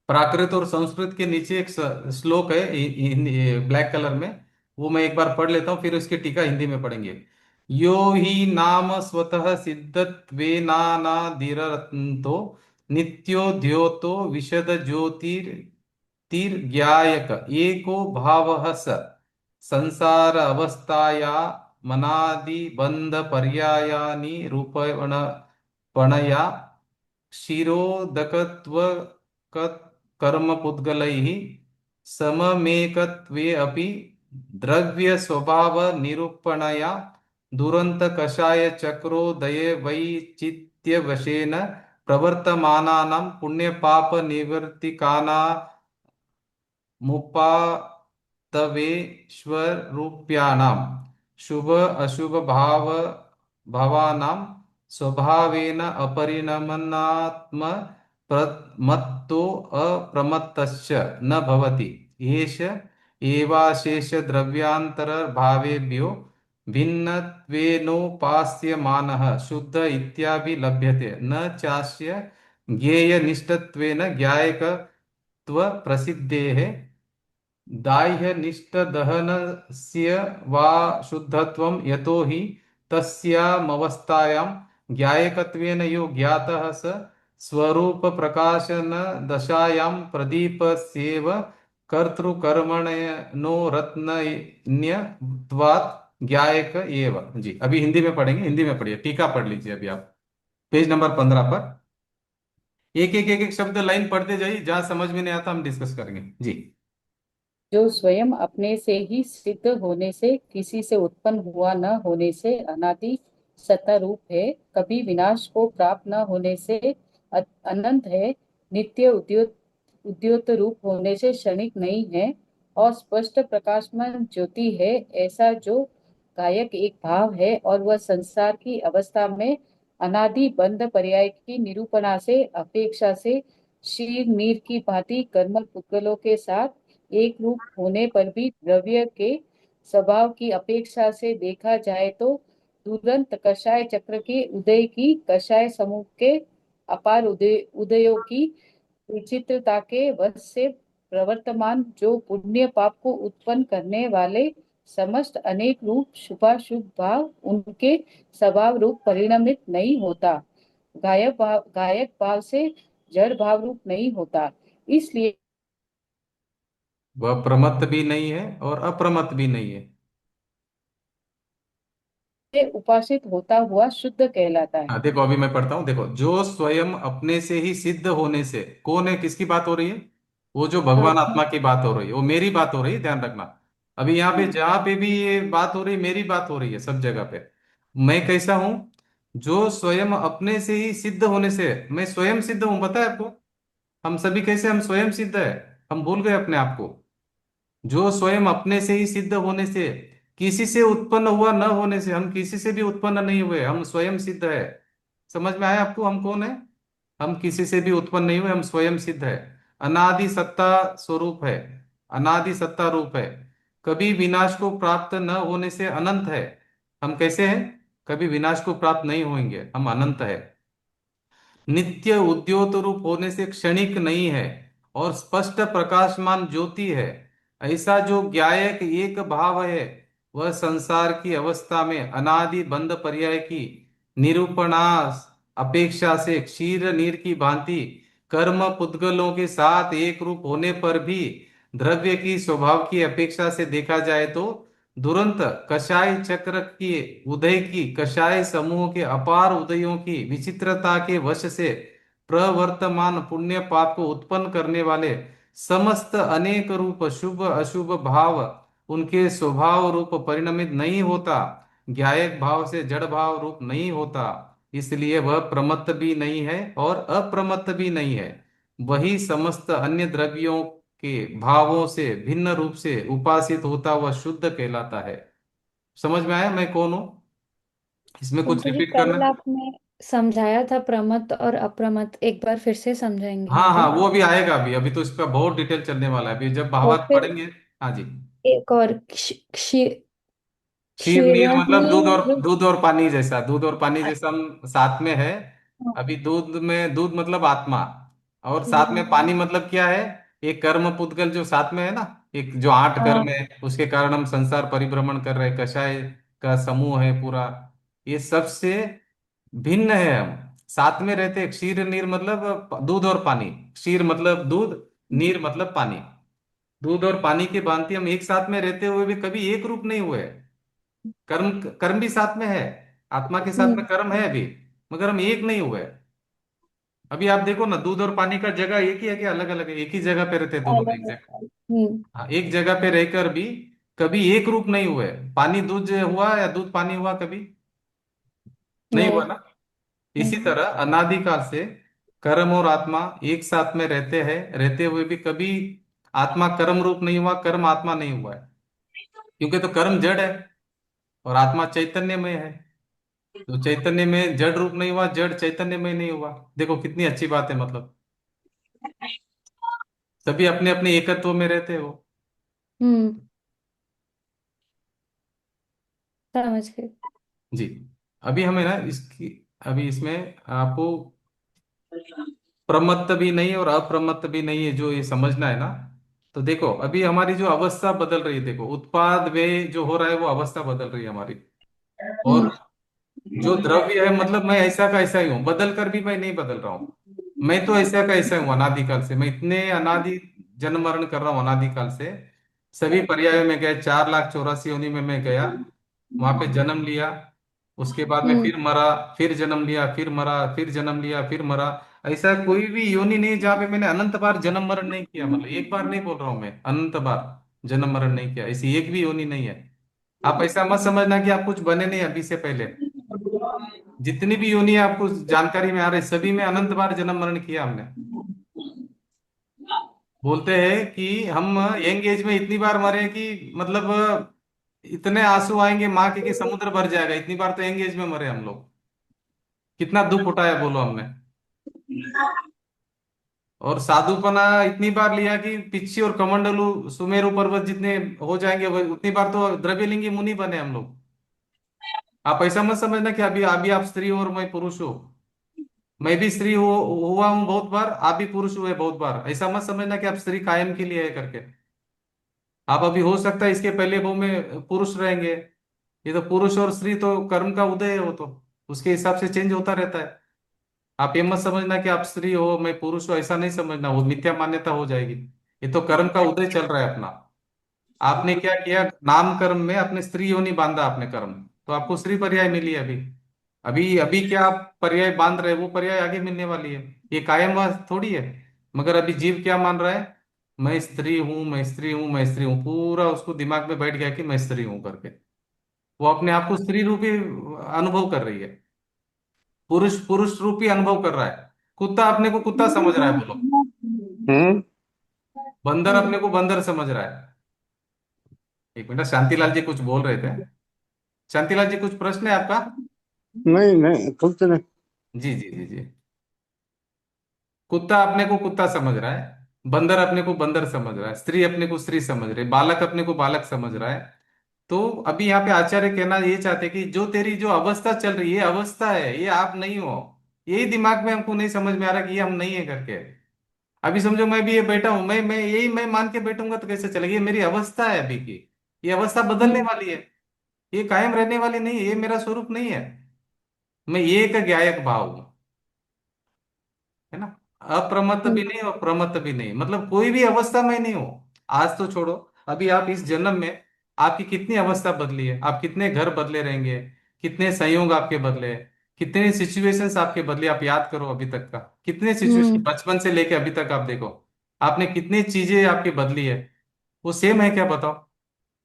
प्राकृत और संस्कृत के नीचे एक श्लोक है ब्लैक कलर में, वो मैं एक बार पढ़ लेता हूँ, फिर उसकी टीका हिंदी में पढ़ेंगे। यो ही नाम स्वतः सिद्धत्वेनानादिरतो नित्यो द्योतो विशद ज्योतिर ज्ञायक एको भावः स संसार अवस्थाया मनादि बंध पर्यायानि रूपण पणया क्षीरोदकत्व कर्म पुद्गलैः सममेकत्वे अपि द्रव्य स्वभाव निरूपणया दुरंत कषाय चक्रोदये वैचित्य वशेन प्रवर्तमानानां पुण्य पाप निवर्तिकाना मुपातवेश्वरूप्याणां शुभ अशुभ भावानां स्वभावेन अपरिणमनात्म मत्तो अप्रमत्तश्च न भवति। एष एवाशेष द्रव्यांतर भावेभ्यो भिन्नत्वेनोपास्यमानः शुद्ध इत्यादि लभ्यते, न चास्य ज्ञेय निष्ठत्वेन ज्ञायकत्व प्रसिद्धेः दाह्य निष्ठ दहनस्य वा शुद्धत्वं यतो हि तस्यामवस्थायां ज्ञायकत्वेन यो ज्ञातः स स्वरूप प्रकाशन दशायां प्रदीपस्येव कर्तृकर्मणो रत्नन्यत्वात् ज्ञायक एव। जी। अभी हिंदी में पढ़ेंगे, हिंदी में पढ़िए, टीका पढ़ लीजिए अभी आप पेज नंबर 15 पर। एक एक शब्द लाइन पढ़ते जाइए, जहां समझ में नहीं आता हम डिस्कस करेंगे। जी। जो स्वयं अपने से ही सिद्ध होने से, किसी से उत्पन्न हुआ न होने से अनादि सत्ता रूप है, कभी विनाश को प्राप्त न होने से अनंत है, नित्य उद्योत उद्योत रूप होने से क्षणिक नहीं है, और स्पष्ट प्रकाशमान ज्योति है, ऐसा जो गायक एक भाव है, और वह संसार की अवस्था में अनादि बंध पर्याय की निरूपणा से अपेक्षा से क्षीर नीर की भांति कर्मल पुद्गलों के साथ एक रूप होने पर भी द्रव्य के स्वभाव की अपेक्षा से देखा जाए तो तुरंत कषाय चक्र के उदय की, कषाय समूह के अपार उदयों की विचित्रता के वश से प्रवर्तमान, जो पुण्य पाप को उत्पन्न करने वाले समस्त अनेक रूप शुभाशुभ भाव उनके स्वभाव रूप परिणमित नहीं होता, गायक भाव से जड़ भाव रूप नहीं होता, इसलिए वह प्रमत्त भी नहीं है और अप्रमत्त भी नहीं है। उपासित होता हुआ शुद्ध कहलाता है। हाँ देखो, अभी मैं पढ़ता हूँ। देखो, जो स्वयं अपने से ही सिद्ध होने से, कौन है, किसकी बात हो रही है? वो जो भगवान आत्मा की बात हो रही है, वो मेरी बात हो रही है, ध्यान रखना। अभी यहाँ पे जहां पे भी ये बात हो रही है, मेरी बात हो रही है सब जगह पे। मैं कैसा हूं? जो स्वयं अपने से ही सिद्ध होने से, मैं स्वयं सिद्ध हूं, पता है आपको? हम सभी कैसे, हम स्वयं सिद्ध है, हम भूल गए अपने आप को। जो स्वयं अपने से ही सिद्ध होने से, किसी से उत्पन्न हुआ न होने से, हम किसी से भी उत्पन्न नहीं हुए, हम स्वयं सिद्ध है। समझ में आया आपको हम कौन है? हम किसी से भी उत्पन्न नहीं हुए, हम स्वयं सिद्ध है। अनादि सत्ता स्वरूप है, अनादि सत्ता रूप है, कभी विनाश को प्राप्त न होने से अनंत है। हम कैसे हैं? कभी विनाश को प्राप्त नहीं होंगे, हम अनंत है। नित्य उद्योत रूप होने से क्षणिक नहीं है और स्पष्ट प्रकाशमान ज्योति है। ऐसा जो ज्ञायक एक भाव है, वह संसार की अवस्था में अनादि बंध पर्याय की निरूपणास अपेक्षा से क्षीर नीर की भांति कर्म पुद्गलों के साथ एक रूप होने पर भी द्रव्य की स्वभाव की अपेक्षा से देखा जाए तो दुरंत कषाय चक्र की उदय की कषाय समूह के अपार उदयों की विचित्रता के वश से प्रवर्तमान पुण्य पाप को उत्पन्न करने वाले समस्त अनेक रूप शुभ अशुभ भाव उनके स्वभाव रूप परिणमित नहीं होता, ज्ञायक भाव से जड़ भाव रूप नहीं होता, इसलिए वह प्रमत्त भी नहीं है और अप्रमत्त भी नहीं है। वही समस्त अन्य द्रव्यों के भावों से भिन्न रूप से उपासित होता हुआ शुद्ध कहलाता है। समझ में आया मैं कौन हूं? इसमें कुछ पंडित जी, रिपीट करना कल है? आपने समझाया था प्रमत्त और अप्रमत्त, एक बार फिर से समझाएंगे हाँ हाँ, मुझे? वो भी आएगा अभी, अभी तो इसका बहुत डिटेल चलने वाला है, अभी जब और भावार्थ फिर पढ़ेंगे। हाँ जी। एक और क्षीर नीर मतलब क्षीरनीर। दूध और पानी जैसा, दूध और पानी जैसा हम साथ में है। अच्छा। अभी दूध में, दूध मतलब आत्मा, और साथ में हम्म। पानी मतलब क्या है? एक कर्म पुद्गल जो साथ में है ना, एक जो 8 कर्म हाँ। है उसके कारण हम संसार परिभ्रमण कर रहे हैं, कषाय का समूह है पूरा, ये सबसे भिन्न है हम, साथ में रहते हैं। क्षीर नीर मतलब दूध और पानी, क्षीर मतलब दूध, नीर मतलब पानी। दूध और पानी की भांति हम एक साथ में रहते हुए भी कभी एक रूप नहीं हुए। कर्म कर्म भी साथ में है, आत्मा के साथ में हम्म। कर्म है अभी, मगर हम एक नहीं हुए। अभी आप देखो ना, दूध और पानी का जगह एक ही है कि अलग अलग है? एक ही जगह पे रहते हैं दोनों एक अलग जगह। अलग। हम्म। हाँ, एक जगह पे रहकर भी कभी एक रूप नहीं हुए। पानी दूध हुआ या दूध पानी हुआ कभी? नहीं हुआ नहीं। ना। इसी नहीं। तरह अनादिकाल से कर्म और आत्मा एक साथ में रहते हैं, रहते हुए भी कभी आत्मा कर्म रूप नहीं हुआ, कर्म आत्मा नहीं हुआ है, क्योंकि तो कर्म जड़ है और आत्मा चैतन्यमय है। तो चैतन्य में जड़ रूप नहीं हुआ, जड़ चैतन्य में नहीं हुआ। देखो कितनी अच्छी बात है, मतलब सभी अपने अपने एकत्व में रहते हो। हम्म। समझ गए। जी। अभी हमें ना इसकी, अभी इसमें आपको प्रमत्त भी नहीं और अप्रमत्त भी नहीं है जो ये समझना है ना। तो देखो अभी हमारी जो अवस्था बदल रही है, देखो उत्पाद वे जो हो रहा है वो अवस्था बदल रही है हमारी। और हम्म। जो द्रव्य है, मतलब मैं ऐसा का ऐसा ही हूँ, बदल कर भी मैं नहीं बदल रहा हूँ। मैं तो ऐसा का ऐसा हूँ अनादिकाल से, मैं इतने अनादि जन्म मरण कर रहा हूँ अनादिकाल से। सभी पर्यायों में गए, 4,84,000 योनि में मैं गया, वहां पे जन्म लिया, उसके बाद में हम्म। फिर मरा, फिर जन्म लिया, फिर मरा, फिर जन्म लिया, फिर मरा। ऐसा कोई भी योनि नहीं जहाँ पे मैंने अनंत बार जन्म मरण नहीं किया, मतलब एक बार नहीं बोल रहा हूँ मैं, अनंत बार जन्म मरण नहीं किया, ऐसी एक भी योनि नहीं है। आप ऐसा मत समझना कि आप कुछ बने नहीं अभी से पहले। जितनी भी योनि आपको जानकारी में आ रही, सभी में अनंत बार जन्म मरण किया हमने। बोलते हैं कि हम यंग एज में इतनी बार मरे कि मतलब इतने आंसू आएंगे माँ के कि समुद्र भर जाएगा, इतनी बार तो यंग एज में मरे हम लोग। कितना दुख उठाया बोलो हमने। और साधुपना इतनी बार लिया कि पिच्ची और कमंडलू सुमेरु पर्वत जितने हो जाएंगे उतनी बार तो द्रव्यलिंगी मुनि बने हम लोग। आप ऐसा मत समझना कि अभी अभी आप स्त्री हो और मैं पुरुष हूँ। मैं भी स्त्री हुआ हूं बहुत बार, आप भी पुरुष हुए बहुत बार। ऐसा मत समझना कि आप स्त्री कायम के लिए है करके। आप अभी हो सकता है इसके पहले भाव में पुरुष रहेंगे। ये तो पुरुष और स्त्री तो कर्म का उदय है, वो तो उसके हिसाब से चेंज होता रहता है। आप ये मत समझना कि आप स्त्री हो मैं पुरुष हूं, ऐसा नहीं समझना, वो मिथ्या मान्यता हो जाएगी। ये तो कर्म का उदय चल रहा है अपना। आपने क्या किया, नाम कर्म में अपने स्त्री योनि बांधा आपने कर्म, तो आपको स्त्री पर्याय मिली है अभी। अभी अभी क्या आप पर्याय बांध रहे हो, वो पर्याय आगे मिलने वाली है। ये कायम वास थोड़ी है। मगर अभी जीव क्या मान रहा है, मैं स्त्री हूं, मैं स्त्री हूं, मैं स्त्री हूं, पूरा उसको दिमाग में बैठ गया कि मैं स्त्री हूं करके। वो अपने आप को स्त्री रूपी अनुभव कर रही है, पुरुष पुरुष रूपी अनुभव कर रहा है। कुत्ता अपने को कुत्ता समझ रहा है बोलो, हम्म। बंदर अपने को बंदर समझ रहा है। एक मिनट, शांतिलाल जी कुछ बोल रहे थे। शांतिलाल जी कुछ प्रश्न है आपका? नहीं नहीं, कुछ नहीं। जी जी जी जी। कुत्ता अपने को कुत्ता समझ रहा है, बंदर अपने को बंदर समझ रहा है, स्त्री अपने को स्त्री समझ रही है, बालक अपने को बालक समझ रहा है। तो अभी यहाँ पे आचार्य कहना ये चाहते हैं कि जो तेरी जो अवस्था चल रही है, ये अवस्था है, ये आप नहीं हो। यही दिमाग में हमको नहीं समझ में आ रहा कि ये हम नहीं है करके। अभी समझो मैं भी ये बैठा हूं, मैं यही मैं मान के बैठूंगा तो कैसे चलेगी? ये मेरी अवस्था है अभी की। ये अवस्था बदलने हम्म वाली है, ये कायम रहने वाली नहीं है, ये मेरा स्वरूप नहीं है। मैं ये एक ज्ञायक भाव हूं, है ना। अप्रमत्त भी हम्म नहीं और प्रमत्त भी नहीं, मतलब कोई भी अवस्था में नहीं हो। आज तो छोड़ो, अभी आप इस जन्म में आपकी कितनी अवस्था बदली है, आप कितने घर बदले रहेंगे, कितने संयोग आपके बदले, कितने सिचुएशंस आपके बदले, आप याद करो अभी तक का। कितने सिचुएशन हम्म, बचपन से लेके अभी तक आप देखो, आपने कितनी चीजें आपकी बदली है। वो सेम है क्या बताओ?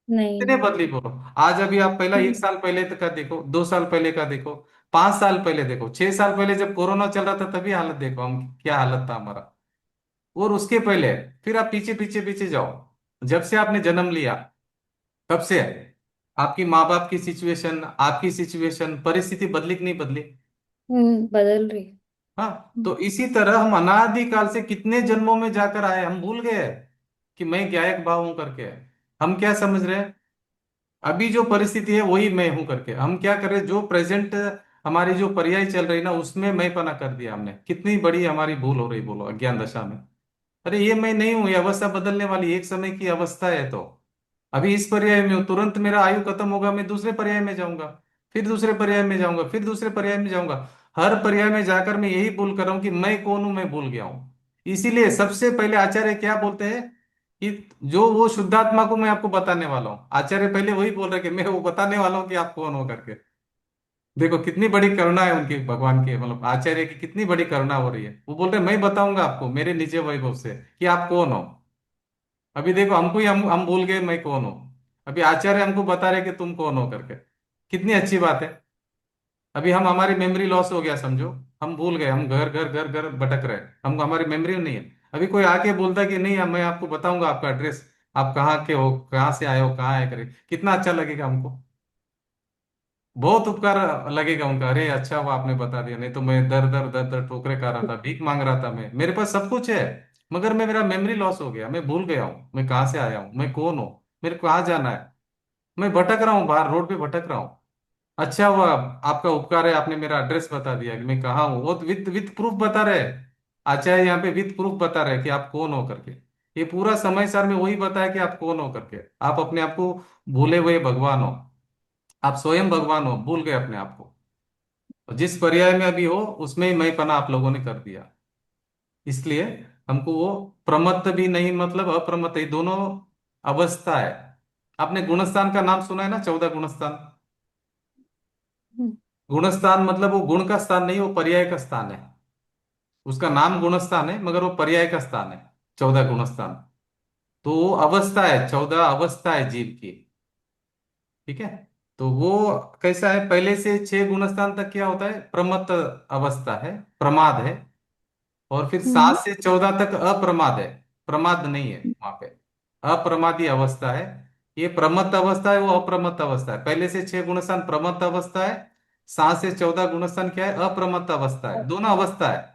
नहीं कितने नहीं। बदली बोलो। आज अभी आप पहला एक हम्म साल पहले तक का देखो, 2 साल पहले का देखो, 5 साल पहले देखो, 6 साल पहले जब कोरोना चल रहा था तभी हालत देखो हम क्या हालत था हमारा। और उसके पहले फिर आप पीछे पीछे पीछे जाओ, जब से आपने जन्म लिया तब से आपकी माँ बाप की सिचुएशन, आपकी सिचुएशन, परिस्थिति बदली कि नहीं बदली? बदल रही है। हाँ, हम्म तो इसी तरह हम अनादिकाल से कितने जन्मों में जाकर आए, हम भूल गए कि मैं ज्ञायक भाव हूं करके। हम क्या समझ रहे हैं, अभी जो परिस्थिति है वही मैं हूं करके। हम क्या कर रहे हैं, जो प्रेजेंट हमारी जो पर्याय चल रही ना, उसमें मैं पना कर दिया हमने। कितनी बड़ी हमारी भूल हो रही बोलो अज्ञान दशा में। अरे ये मैं नहीं हूं, ये अवस्था बदलने वाली एक समय की अवस्था है। तो अभी इस पर्याय में हूं, तुरंत मेरा आयु खत्म होगा, मैं दूसरे पर्याय में जाऊंगा, फिर दूसरे पर्याय में जाऊंगा, फिर दूसरे पर्याय में जाऊंगा। हर पर्याय में जाकर मैं यही भूल कर रहा हूं कि मैं कौन हूं, मैं भूल गया हूं। इसीलिए सबसे पहले आचार्य क्या बोलते हैं कि जो वो शुद्धात्मा को मैं आपको बताने वाला हूँ। आचार्य पहले वही बोल रहे कि मैं वो बताने वाला हूँ कि आप कौन हो करके। देखो कितनी बड़ी करुणा है उनकी, भगवान की, मतलब आचार्य की कितनी बड़ी करुणा हो रही है। वो बोल रहे मैं बताऊंगा आपको मेरे निज वैभव से कि आप कौन हो। अभी देखो हमको ही हम भूल गए मैं कौन हूं। अभी आचार्य हमको बता रहे कि तुम कौन हो करके। कितनी अच्छी बात है। अभी हम हमारी मेमोरी लॉस हो गया समझो, हम भूल गए, हम घर घर घर घर भटक रहे हैं, हम हमारी मेमोरी नहीं है। अभी कोई आके बोलता है कि नहीं मैं आपको बताऊंगा आपका एड्रेस, आप कहाँ के हो, कहाँ से आए हो, कहाँ आए करे, कितना अच्छा लगेगा हमको। बहुत उपकार लगेगा उनका, अरे अच्छा हुआ आपने बता दिया, नहीं तो मैं दर दर दर दर ठोकरे खा रहा था, भीख मांग रहा था। मैं मेरे पास सब कुछ है, मगर मैं मेरा मेमोरी लॉस हो गया, मैं भूल गया हूँ मैं कहाँ से आया हूँ, मैं कौन हूँ, मेरे को कहाँ जाना है। मैं भटक रहा हूँ, बाहर रोड पे भटक रहा हूँ। अच्छा हुआ आपका उपकार है, आपने मेरा एड्रेस बता दिया कि मैं कहाँ हूँ, वो विथ विथ प्रूफ बता रहे हैं। आचार्य यहाँ पे विथ प्रूफ बता रहे हैं कि आप कौन हो करके। ये पूरा समय सार में वही बताया कि आप कौन हो करके। आप अपने आप को भूले हुए भगवान हो, आप स्वयं भगवान हो, भूल गए अपने आप को। और जिस पर्याय में अभी हो उसमें ही मैं पना आप लोगों ने कर दिया। इसलिए हमको वो प्रमत्त भी नहीं, मतलब अप्रमत्त, ये दोनों अवस्था है। आपने गुणस्थान का नाम सुना है ना, 14 गुणस्थान। हम्म गुणस्थान मतलब वो गुण का स्थान नहीं, वो पर्याय का स्थान है। उसका नाम गुणस्थान है मगर वो पर्याय का स्थान है, 14 गुणस्थान। तो वो अवस्था है, 14 अवस्था है जीव की। ठीक है। तो वो कैसा है, पहले से 6 गुणस्थान तक क्या होता है, प्रमत्त अवस्था है, प्रमाद है। और फिर हम्म 7 से 14 तक अप्रमाद है, प्रमाद नहीं है वहां पे, अप्रमादी अवस्था है। ये प्रमत्त अवस्था है, वो अप्रमत्त अवस्था है। पहले से 6 गुणस्थान प्रमत्त अवस्था है, 7 से 14 गुणस्थान क्या है, अप्रमत्त अवस्था है, दोनों अवस्था है।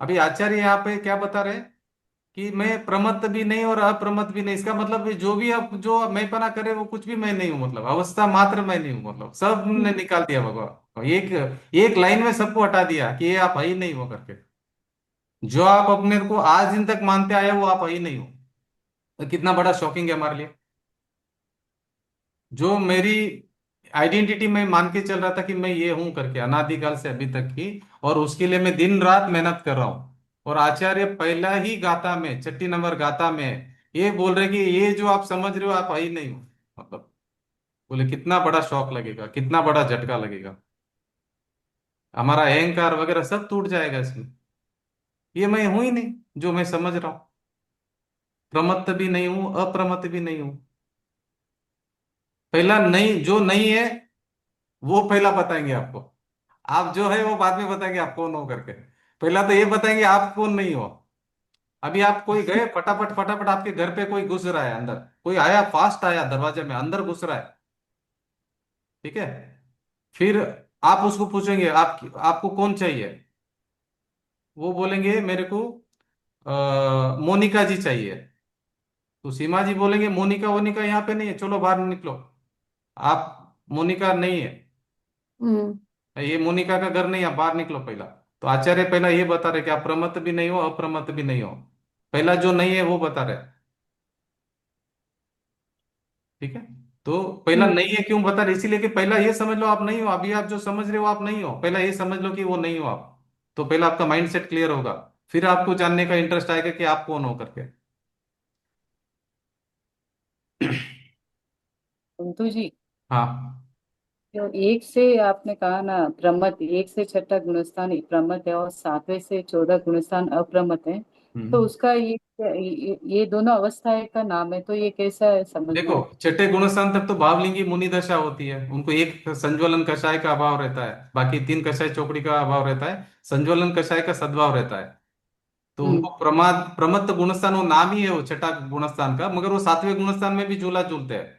अभी आचार्य यहाँ पे क्या बता रहे हैं कि मैं प्रमत्त भी नहीं और अप्रमत्त भी नहीं। इसका मतलब ये जो भी अब जो मैं पना करे वो कुछ भी मैं नहीं हूं, मतलब अवस्था मात्र मैं नहीं हूं, मतलब सब ने निकाल दिया भगवान, एक एक लाइन में सबको हटा दिया कि ये आप है ही नहीं हो करके। जो आप अपने को आज दिन तक मानते आए हो वो आप ही नहीं हो। तो कितना बड़ा शॉकिंग है हमारे लिए। जो मेरी आइडेंटिटी में मान के चल रहा था कि मैं ये हूं करके अनादिकाल से अभी तक की, और उसके लिए मैं दिन रात मेहनत कर रहा हूं। और आचार्य पहला ही गाथा में, 6 नंबर गाथा में ये बोल रहे कि ये जो आप समझ रहे हो आप ही नहीं हो। मतलब बोले कितना बड़ा शॉक लगेगा, कितना बड़ा झटका लगेगा, हमारा अहंकार वगैरह सब टूट जाएगा इसमें। ये मैं हूं ही नहीं जो मैं समझ रहा हूं। प्रमत्त भी नहीं हूं, अप्रमत्त भी नहीं हूं। पहला नहीं, जो नहीं है वो पहला बताएंगे आपको। आप जो है वो बाद में बताएंगे आप कौन हो करके। पहला तो ये बताएंगे आप कौन नहीं हो। अभी आप कोई गए फटाफट फटाफट, आपके घर पे कोई घुस रहा है अंदर, कोई आया फास्ट आया दरवाजे में अंदर घुस रहा है। ठीक है। फिर आप उसको पूछेंगे आप आपको कौन चाहिए। वो बोलेंगे मेरे को मोनिका जी चाहिए। तो सीमा जी बोलेंगे मोनिका वोनिका यहाँ पे नहीं है, चलो बाहर निकलो। आप मोनिका नहीं है, हम्म। ये मोनिका का घर नहीं है, बाहर निकलो पहला। तो आचार्य पहला ये बता रहे कि आप प्रमत्त भी नहीं हो अप्रमत्त भी नहीं हो। पहला जो नहीं है वो बता रहे। ठीक है। तो पहला हम्म। नहीं है क्यों बता रहे, इसीलिए कि पहला ये समझ लो आप नहीं हो, अभी आप जो समझ रहे हो आप नहीं हो, पहला ये समझ लो कि वो नहीं हो आप। तो पहला आपका माइंड सेट क्लियर होगा, फिर आपको जानने का इंटरेस्ट आएगा कि आप कौन हो करके। कुंतु जी, हाँ। जो एक से आपने कहा ना प्रमत, एक से छठा गुणस्थान प्रमत है और सातवें से 14 गुणस्थान अप्रमत है, तो हम्म। उसका ये दोनों अवस्थाएं का नाम है, तो ये कैसा समझना देखो, है? छठे गुणस्थान तक तो भावलिंगी मुनि दशा होती है, उनको एक संज्वलन कषाय का अभाव रहता है, बाकी तीन कषाय चौकड़ी का अभाव रहता है, संज्वलन कषाय का सद्भाव रहता है। तो हम्म। उनको प्रमत्त गुणस्थान वो नाम ही है वो छठा गुणस्थान का, मगर वो सातवें गुणस्थान में भी झूला झूलते हैं।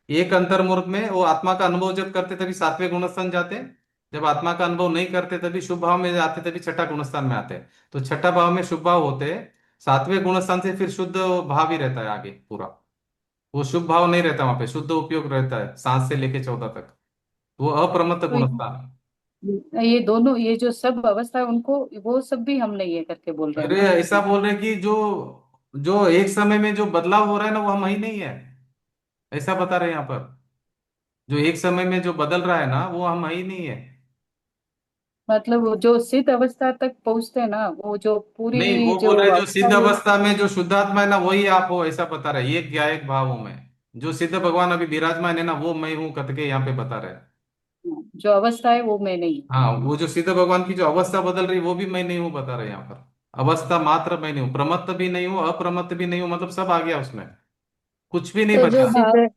एक अंतर्मुहूर्त में वो आत्मा का अनुभव जब करते तभी सातवें गुणस्थान जाते हैं, जब आत्मा का अनुभव नहीं करते तभी शुभ भाव में जाते तभी छठा गुणस्थान में आते हैं। तो छठा भाव में शुभ भाव होते हैं, सातवें गुणस्थान से फिर शुद्ध भाव ही रहता है आगे पूरा। वो शुभ भाव नहीं रहता वहां पे, शुद्ध उपयोग रहता है 7 से लेके 14 तक। वो अप्रमत्त तो गुणस्थान है। ये दोनों, ये जो सब अवस्था है उनको, वो सब भी हम नहीं है करके बोल रहे हैं अरे ना? ऐसा बोल रहे हैं कि जो जो एक समय में जो बदलाव हो रहा है ना वो हम ही नहीं है, ऐसा बता रहे हैं यहाँ पर। जो एक समय में जो बदल रहा है ना वो हम ही नहीं है। मतलब वो जो सिद्ध अवस्था तक पहुंचते हैं ना, वो जो नहीं, पूरी वो जो बोल रहे हैं जो अवस्था सिद्ध है, अवस्था में जो शुद्धात्मा है ना वही आप हो, ऐसा बता रहे हैं, एक या एक भाव हूं मैं। जो सिद्ध भगवान अभी विराजमान है ना वो मैं हूं करके यहाँ पे बता रहे हैं। जो अवस्था है वो मैं नहीं हूँ। हाँ, वो जो सिद्ध भगवान की जो अवस्था बदल रही वो भी मैं नहीं हूँ बता रहे हैं यहाँ पर। अवस्था मात्र मैं नहीं हूँ, प्रमत्त भी नहीं हूँ अप्रमत्त भी नहीं हूँ, मतलब सब आ गया उसमें, कुछ भी नहीं तो जो बचा। सिद्ध,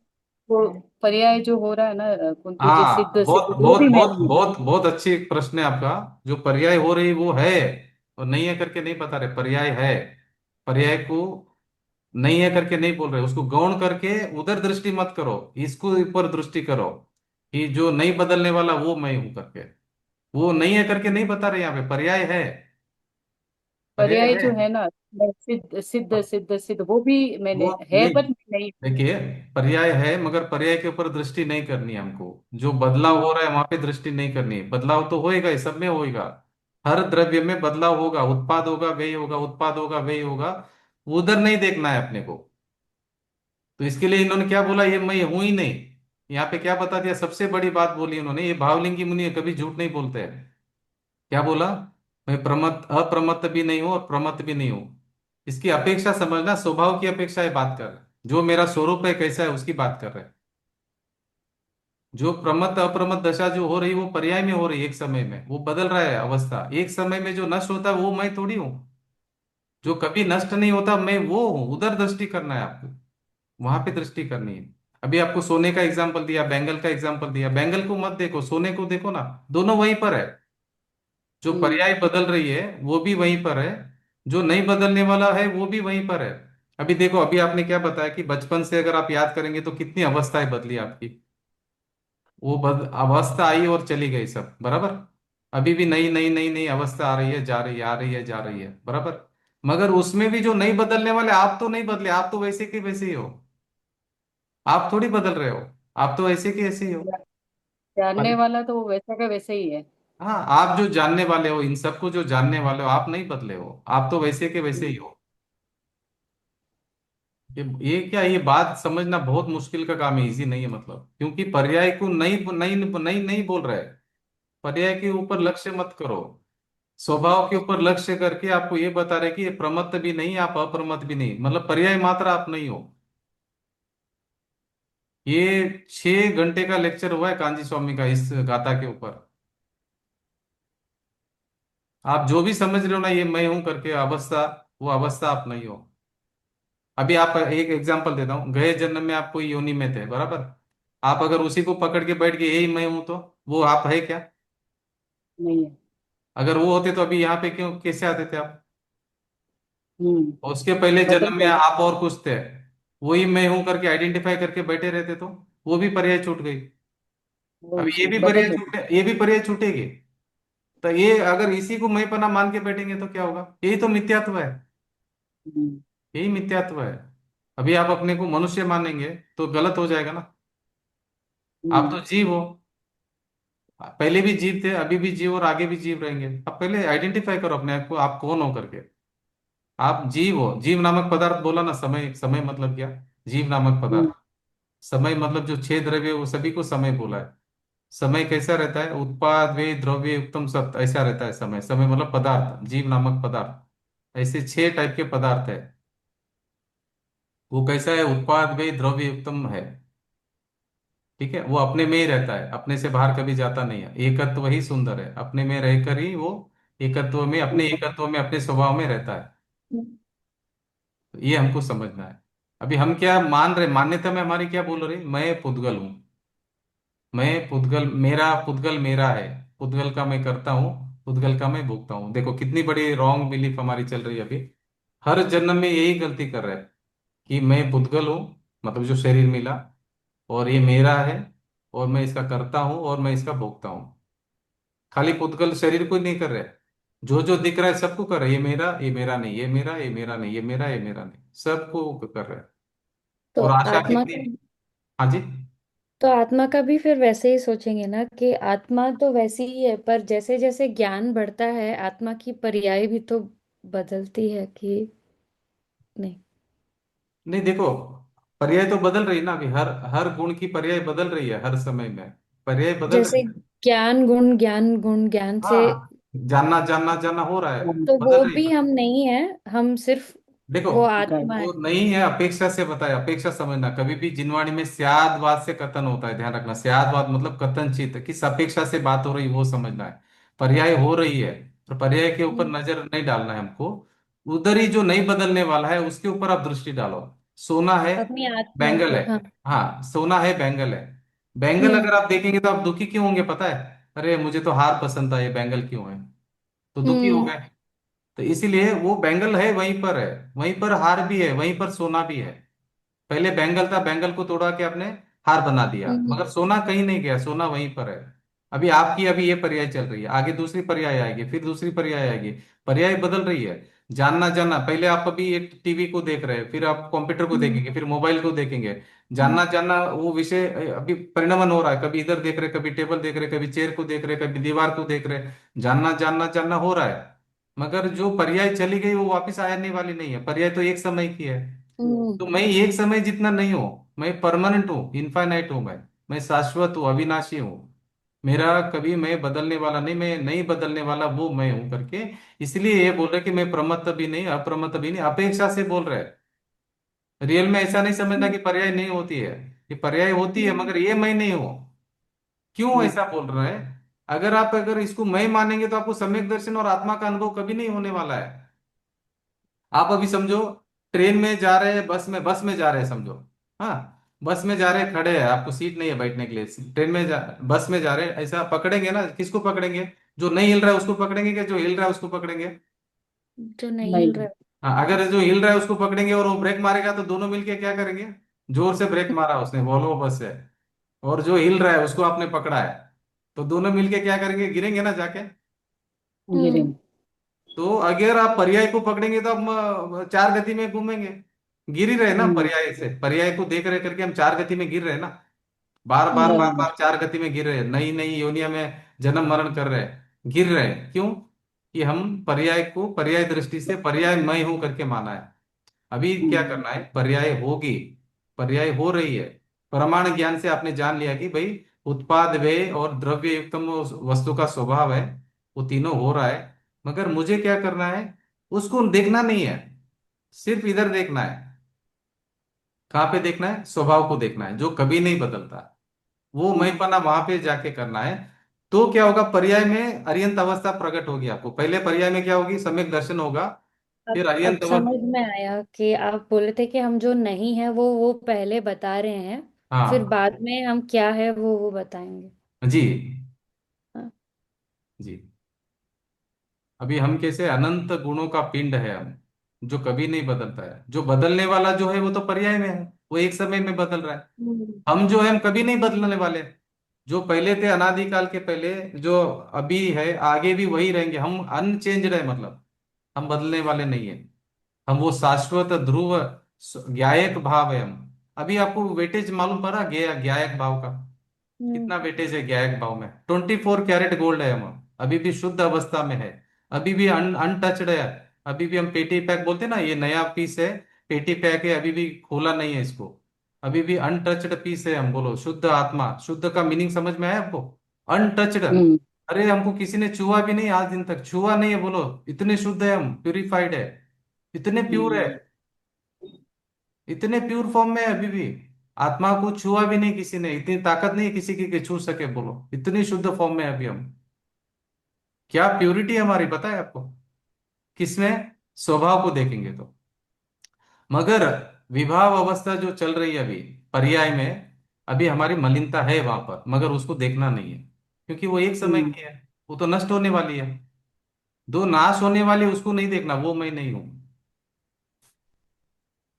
वो पर्याय जो हो रहा है ना कुंतु जी, हाँ, सिद्ध सिद्ध, बहुत वो बहुत भी मैं बहुत नहीं हूँ। बहुत बहुत अच्छी प्रश्न है आपका। जो पर्याय हो रही वो है, और नहीं है करके नहीं बता रहे, पर्याय है। पर्याय को नहीं है करके नहीं बोल रहे, उसको गौण करके उधर दृष्टि मत करो, इसको ऊपर दृष्टि करो कि जो नहीं बदलने वाला वो मैं हूं करके। वो नहीं है करके नहीं बता रहे, यहाँ पे पर्याय है। पर्याय पर्याय है। जो है ना, मैं सिद्ध सिद्ध सिद्ध सिद्ध, वो भी वो मैंने है, नहीं, पर मैं नहीं हूँ। देखिए, पर्याय है मगर पर्याय के ऊपर दृष्टि नहीं करनी है हमको। जो बदलाव हो रहा है वहां पे दृष्टि नहीं करनी है, बदलाव तो होएगा ही, सब में होएगा। हर द्रव्य में बदलाव होगा, उत्पाद होगा व्यय होगा, उत्पाद होगा व्यय होगा। उधर नहीं देखना है अपने को। तो इसके लिए इन्होंने क्या बोला, ये मैं हूं ही नहीं। यहाँ पे क्या बता दिया, सबसे बड़ी बात बोली उन्होंने, ये भावलिंगी मुनि है, कभी झूठ नहीं बोलते हैं। क्या बोला, मैं प्रमत्त अप्रमत्त भी नहीं हूं और प्रमत्त भी नहीं हूं। इसकी अपेक्षा समझना, स्वभाव की अपेक्षा ये बात कर रहे हैं, जो मेरा स्वरूप है कैसा है उसकी बात कर रहे हैं। जो प्रमत्त अप्रमत्त दशा जो हो रही वो पर्याय में हो रही है, एक समय में वो बदल रहा है अवस्था, एक समय में जो नष्ट होता है वो मैं थोड़ी हूँ। जो कभी नष्ट नहीं होता मैं वो हूँ, उधर दृष्टि करना है आपको, वहां पे दृष्टि करनी है। अभी आपको सोने का एग्जाम्पल दिया, बैंगल का एग्जाम्पल दिया, बैंगल को मत देखो, सोने को देखो ना, दोनों वहीं पर है। जो हम्म। पर्याय बदल रही है वो भी वहीं पर है, जो नहीं बदलने वाला है वो भी वहीं पर है। अभी देखो, अभी आपने क्या बताया कि बचपन से अगर आप याद करेंगे तो कितनी अवस्थाएं बदली आपकी। वो अवस्था आई और चली गई सब बराबर। अभी भी नई नई नई नई अवस्था आ रही है, जा रही है, आ रही है, जा रही है बराबर। मगर उसमें भी जो नहीं बदलने वाले, आप तो नहीं बदले, आप तो वैसे के वैसे ही हो। आप थोड़ी बदल रहे हो, आप तो ऐसे के ऐसे ही हो। जानने अभी, वाला तो वो वैसा का वैसे ही है। हाँ, आप जो जानने वाले हो, इन सबको जो जानने वाले हो, आप नहीं बदले हो, आप तो वैसे के वैसे ही हो। ये क्या, ये बात समझना बहुत मुश्किल का काम है, इजी नहीं है, मतलब क्योंकि पर्याय को नहीं नहीं नहीं नहीं बोल रहे। पर्याय के ऊपर लक्ष्य मत करो, स्वभाव के ऊपर लक्ष्य करके आपको ये बता रहे कि ये प्रमत्त भी नहीं, आप अप्रमत्त भी नहीं, मतलब पर्याय मात्र आप नहीं हो। ये 6 घंटे का लेक्चर हुआ है कांजी स्वामी का इस गाथा के ऊपर। आप जो भी समझ रहे हो ना ये मैं हूं करके अवस्था, वो अवस्था आप नहीं हो। अभी आप एक एग्जांपल देता हूँ, गए जन्म में आप कोई योनि में थे बराबर। आप अगर उसी को पकड़ के बैठ गए यही मैं हूं, तो वो आप है क्या? नहीं है। अगर वो होते तो अभी यहाँ पे क्यों कैसे आते थे आप? हम्म। और उसके पहले बदल जन्म में गए। आप और कुछ थे, वही मैं हूं करके आइडेंटिफाई करके बैठे रहते तो वो भी पर्याय छूट गई। वही अभी ये भी चीज पर्याय बदल गए। छूटे, ये भी पर्याय छूटेगी। तो ये अगर इसी को मैं पना मान के बैठेंगे तो क्या होगा, यही तो मिथ्यात्व है। हम्म, यही मिथ्यात्व है। अभी आप अपने को मनुष्य मानेंगे तो गलत हो जाएगा ना। आप हम्म, तो जीव हो, पहले भी जीव थे, अभी भी जीव और आगे भी जीव रहेंगे। आप पहले आइडेंटिफाई करो अपने आप को, आप कौन हो करके। आप जीव हो, जीव नामक पदार्थ बोला ना, समय, समय मतलब क्या, जीव नामक हम्म, पदार्थ। समय मतलब जो छह द्रव्य वो सभी को समय बोला है। समय कैसा रहता है, उत्पाद वे द्रव्य उत्तम सत्य, ऐसा रहता है समय। समय मतलब पदार्थ, जीव नामक पदार्थ। ऐसे छह टाइप के पदार्थ है। वो कैसा है, उत्पाद वे द्रव्य उत्तम है। ठीक है, वो अपने में ही रहता है, अपने से बाहर कभी जाता नहीं है। एकत्व ही सुंदर है, अपने में रहकर ही वो एकत्व में, अपने एकत्व में, अपने स्वभाव में रहता है। तो ये हमको समझना है। अभी हम क्या मान रहे, मान्यता में हमारी क्या बोल रही, मैं पुद्गल हूँ, मैं पुद्गल, मेरा पुद्गल मेरा है, पुद्गल का मैं करता हूँ, पुद्गल का मैं भोगता हूँ। देखो कितनी बड़ी रॉन्ग बिलीफ हमारी चल रही है अभी। हर जन्म में यही गलती कर रहे हैं कि मैं पुद्गल हूँ, मतलब जो शरीर मिला, और ये मेरा है, और मैं इसका करता हूँ और मैं इसका भोगता हूँ। खाली पुद्गल शरीर को ही नहीं कर रहे, जो जो दिख रहा है सबको कर रहे हैं। ये मेरा नहीं, ये मेरा, ये मेरा नहीं, ये मेरा, ये मेरा नहीं, सबको कर रहे हैं। तो और आशा आत्मा कितनी। का हाँ जी। तो आत्मा का भी फिर वैसे ही सोचेंगे ना कि आत्मा तो वैसी ही है, पर जैसे जैसे ज्ञान बढ़ता है आत्मा की पर्याय भी तो बदलती है कि नहीं? नहीं देखो, पर्याय तो बदल रही है ना अभी, हर हर गुण की पर्याय बदल रही है हर समय में, पर्याय बदल जैसे रही है। ज्ञान गुण ज्ञान से, हाँ, जानना जानना जानना हो रहा है, हम्म, तो बदल वो रही भी है। हम नहीं है, हम सिर्फ देखो, वो गए। आत्मा है। वो नहीं है, अपेक्षा से बताया, अपेक्षा समझना। कभी भी जिनवाणी में स्यादवाद से कथन होता है, ध्यान रखना। स्यादवाद मतलब कथनचित, किस अपेक्षा से बात हो रही वो समझना है। पर्याय हो रही है, तो पर्याय के ऊपर हम्म, नजर नहीं डालना है हमको। उधर ही जो नहीं बदलने वाला है उसके ऊपर आप दृष्टि डालो। सोना है, अपनी आत्मा बैंगल पे, है। हाँ। हाँ, सोना है, बैंगल है। बैंगल हम्म, अगर आप देखेंगे तो आप दुखी क्यों होंगे पता है, अरे मुझे तो हार पसंद था, ये बैंगल क्यों है, तो दुखी हो हम्म, गए। तो इसीलिए वो बैंगल है वहीं पर है, वहीं पर हार भी है, वहीं पर सोना भी है। पहले बैंगल था, बैंगल को तोड़ा के आपने हार बना दिया, हम्म, मगर सोना कहीं नहीं गया, सोना वहीं पर है। अभी आपकी अभी ये पर्याय चल रही है, आगे दूसरी पर्याय आएगी, फिर दूसरी पर्याय आएगी। पर्याय बदल रही है। जानना जानना, पहले आप अभी एक टीवी को देख रहे हैं, फिर आप कंप्यूटर को हम्म, देखेंगे, फिर मोबाइल को देखेंगे। जानना जानना वो विषय अभी परिणमन हो रहा है, कभी इधर देख रहे, कभी टेबल देख रहे, कभी चेयर को देख रहे, कभी दीवार को देख रहे। जानना जानना जानना हो रहा है, मगर जो पर्याय चली गई वो वापस आने वाली नहीं है। पर्याय तो एक समय की है। हम्म, तो मैं एक समय जितना नहीं हूं, मैं परमानेंट हूँ, इनफाइनाइट हूं, मैं शाश्वत हूँ, अविनाशी हूँ। मेरा कभी मैं बदलने वाला नहीं, मैं नहीं बदलने वाला वो मैं हूं करके। इसलिए ये बोल रहे कि मैं प्रमत्त भी नहीं, अप्रमत्त भी नहीं, अपेक्षा से बोल रहे हैं। रियल में ऐसा नहीं समझना कि पर्याय नहीं होती है, ये पर्याय होती है, हम्म, मगर ये मैं नहीं हूं। क्यों हम्म, ऐसा बोल रहे हैं, अगर आप अगर इसको मैं मानेंगे तो आपको सम्यक दर्शन और आत्मा का अनुभव कभी नहीं होने वाला है। आप अभी समझो, ट्रेन में जा रहे हैं, बस में जा रहे हैं समझो। हाँ, बस में जा रहे हैं, खड़े हैं, आपको सीट नहीं है बैठने के लिए, ट्रेन में बस में जा रहे हैं, ऐसा पकड़ेंगे ना, किसको पकड़ेंगे, जो नहीं हिल रहा है उसको पकड़ेंगे, क्या जो हिल रहा है उसको पकड़ेंगे। जो नहीं हिल नहीं। रहा। हाँ, अगर जो हिल रहा है उसको पकड़ेंगे और वो ब्रेक मारेगा तो दोनों मिलके क्या करेंगे, जोर से ब्रेक मारा उसने, वॉल्वो बस है, और जो हिल रहा है उसको आपने पकड़ा है, तो दोनों मिलके क्या करेंगे, गिरेंगे ना जाके। हम्म, गिरेंगे। तो अगर आप पर्याय को पकड़ेंगे तो आप चार गति में घूमेंगे। गिर ही रहे ना, हम्म, पर्याय से, पर्याय को देख रहे करके हम चार गति में गिर रहे हैं ना। बार बार बार बराबर। बार चार गति में गिर रहे हैं, नई नई योनिया में जन्म मरण कर रहे हैं, गिर रहे हैं क्यों, कि हम पर्याय को पर्याय दृष्टि से पर्याय मैं हूं करके माना है। अभी क्या हम्म, करना है, पर्याय होगी, पर्याय हो रही है। प्रमाण ज्ञान से आपने जान लिया कि भाई उत्पाद व्यय और द्रव्य युक्तम उस वस्तु का स्वभाव है, वो तीनों हो रहा है। मगर मुझे क्या करना है, उसको देखना नहीं है, सिर्फ इधर देखना है। कहाँ पे देखना है, स्वभाव को देखना है जो कभी नहीं बदलता। वो हम्म। मैंपना वहां पे जाके करना है। तो क्या होगा, पर्याय में अर्यंत अवस्था प्रकट होगी आपको। पहले पर्याय में क्या होगी, सम्यक दर्शन होगा, फिर अब अर्यंत समझ अवस्था। में आया कि आप बोले थे कि हम जो नहीं है वो पहले बता रहे हैं, फिर हाँ बाद में हम क्या है वो बताएंगे। जी, हाँ। जी। अभी हम कैसे अनंत गुणों का पिंड है हम, जो कभी नहीं बदलता है। जो बदलने वाला जो है वो तो पर्याय में है, वो एक समय में बदल रहा है। हम्म, हम जो है हम कभी नहीं बदलने वाले। जो पहले थे अनादिकाल के पहले, जो अभी है, आगे भी वही रहेंगे, हम अनचेंज्ड है, मतलब हम बदलने वाले नहीं है। हम वो शाश्वत ध्रुव ज्ञायक भाव है हम। अभी आपको वेटेज मालूम पड़ा ज्ञायक भाव का? हम्म। कितना वेटेज है ज्ञायक भाव में? 24 कैरेट गोल्ड है हम, अभी भी शुद्ध अवस्था में है, अभी भी अनटचड है। अभी भी हम पेटी पैक बोलते हैं ना, ये नया पीस है, पेटी पैक है, अभी भी खोला नहीं है इसको, अभी भी अनटचड पीस है हम। बोलो शुद्ध आत्मा, शुद्ध का मीनिंग समझ में आया आपको? अनटचड। हम्म अरे हमको किसी ने छुआ भी नहीं, आज दिन तक छुआ नहीं है, बोलो इतने शुद्ध है हम, प्यूरिफाइड है, इतने प्योर है, हम्म इतने प्योर फॉर्म में है अभी भी। आत्मा को छुआ भी नहीं किसी ने, इतनी ताकत नहीं है किसी की कि छू सके, बोलो इतनी शुद्ध फॉर्म में है अभी हम। क्या प्योरिटी हमारी पता है आपको? किसमें? स्वभाव को देखेंगे तो। मगर विभाव अवस्था जो चल रही है अभी पर्याय में, अभी हमारी मलिनता है वहां पर, मगर उसको देखना नहीं है, क्योंकि वो एक समय हम्म की है, वो तो नष्ट होने वाली है। दो नाश होने वाली है, उसको नहीं देखना, वो मैं नहीं हूं।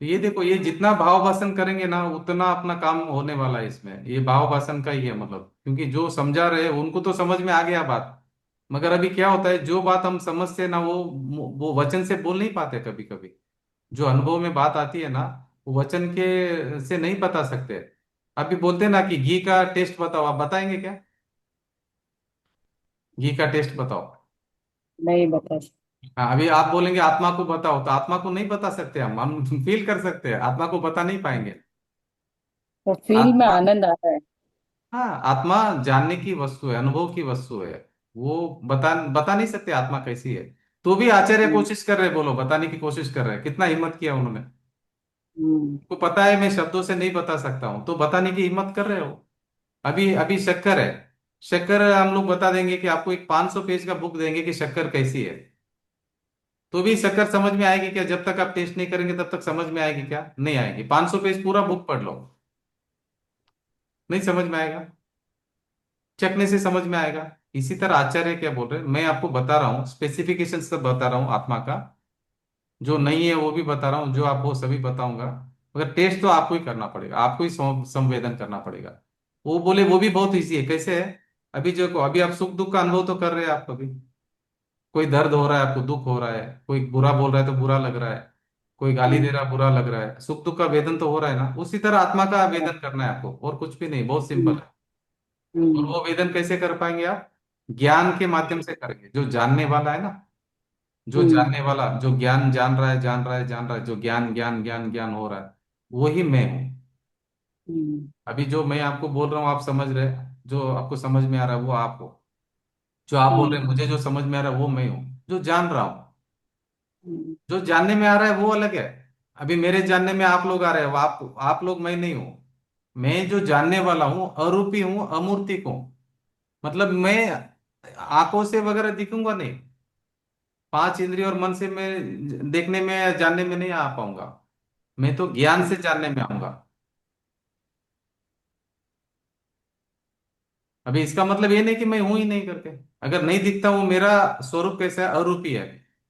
तो ये देखो, ये जितना भाव भाषण करेंगे ना उतना अपना काम होने वाला है इसमें, ये भाव भाषण का ही है मतलब, क्योंकि जो समझा रहे हैं उनको तो समझ में आ गया बात। मगर अभी क्या होता है, जो बात हम समझते हैं ना वो वचन से बोल नहीं पाते कभी कभी। जो अनुभव में बात आती है ना, वो वचन के से नहीं बता सकते। अभी बोलते हैं ना कि घी का टेस्ट बताओ, आप बताएंगे क्या? घी का टेस्ट बताओ। नहीं बता सकते। हाँ, अभी आप बोलेंगे आत्मा को बताओ, तो आत्मा को नहीं बता सकते हम फील कर सकते हैं, आत्मा को बता नहीं पाएंगे। तो फील में आत्मा, आनंद आता है। हाँ आत्मा जानने की वस्तु है, अनुभव की वस्तु है। वो बता बता नहीं सकते आत्मा कैसी है। तो भी आचार्य हम्म कोशिश कर रहे हैं, बोलो बताने की कोशिश कर रहे हैं, कितना हिम्मत किया उन्होंने। हम्म को पता है मैं शब्दों से नहीं बता सकता हूं, तो बताने की हिम्मत कर रहे हो। अभी अभी शक्कर है, शक्कर हम लोग बता देंगे कि आपको एक 500 पेज का बुक देंगे कि शक्कर कैसी है, तो भी शक्कर समझ में आएगी क्या? जब तक आप टेस्ट नहीं करेंगे तब तक समझ में आएगी क्या? नहीं आएगी। 500 पेज पूरा बुक पढ़ लो, नहीं समझ में आएगा, चखने से समझ में आएगा। इसी तरह आचार्य क्या बोल रहे हैं, मैं आपको बता रहा हूँ, स्पेसिफिकेशन सब बता रहा हूँ आत्मा का, जो नहीं है वो भी बता रहा हूँ, जो आप वो सभी बताऊंगा। मगर टेस्ट तो आपको ही करना पड़ेगा, आपको ही संवेदन करना पड़ेगा। वो बोले वो भी बहुत इजी है, कैसे है? अभी जो अभी आप सुख दुख का अनुभव तो कर रहे हैं आप अभी, कोई दर्द हो रहा है आपको, दुख हो रहा है, कोई बुरा बोल रहा है तो बुरा लग रहा है, कोई गाली दे हम्म रहा है बुरा लग रहा है, सुख दुख का वेदन तो हो रहा है ना, उसी तरह आत्मा का वेदन करना है आपको, और कुछ भी नहीं, बहुत सिंपल हम्म है। और हम्म वो वेदन कैसे कर पाएंगे आप? ज्ञान के माध्यम से करेंगे, जो जानने वाला है ना, जो हम्म जानने वाला, जो ज्ञान जान रहा है, जान रहा है, जान रहा है, जो ज्ञान ज्ञान ज्ञान ज्ञान हो रहा है, वही मैं हूँ। हम्म अभी जो मैं आपको बोल रहा हूँ आप समझ रहे हैं, जो आपको समझ में आ रहा है वो आप हो, जो आप बोल रहे हैं हम्म मुझे जो समझ में आ रहा है वो मैं हूँ, जो जान रहा हूँ। हम्म जो जानने में आ रहा है वो अलग है। अभी मेरे जानने में आप लोग आ रहे हैं, वो आप लोग, मैं नहीं हूँ। मैं जो जानने वाला हूँ अरूपी हूँ, अमूर्तिक हूँ। मतलब मैं आंखों से वगैरह दिखूंगा नहीं, 5 इंद्रिय और मन से मैं देखने में या जानने में नहीं आ पाऊंगा, मैं तो ज्ञान से जानने में आऊंगा। अभी इसका मतलब ये नहीं कि मैं हूं ही नहीं करके। अगर नहीं दिखता हूं, मेरा स्वरूप कैसा है? अरूपी है।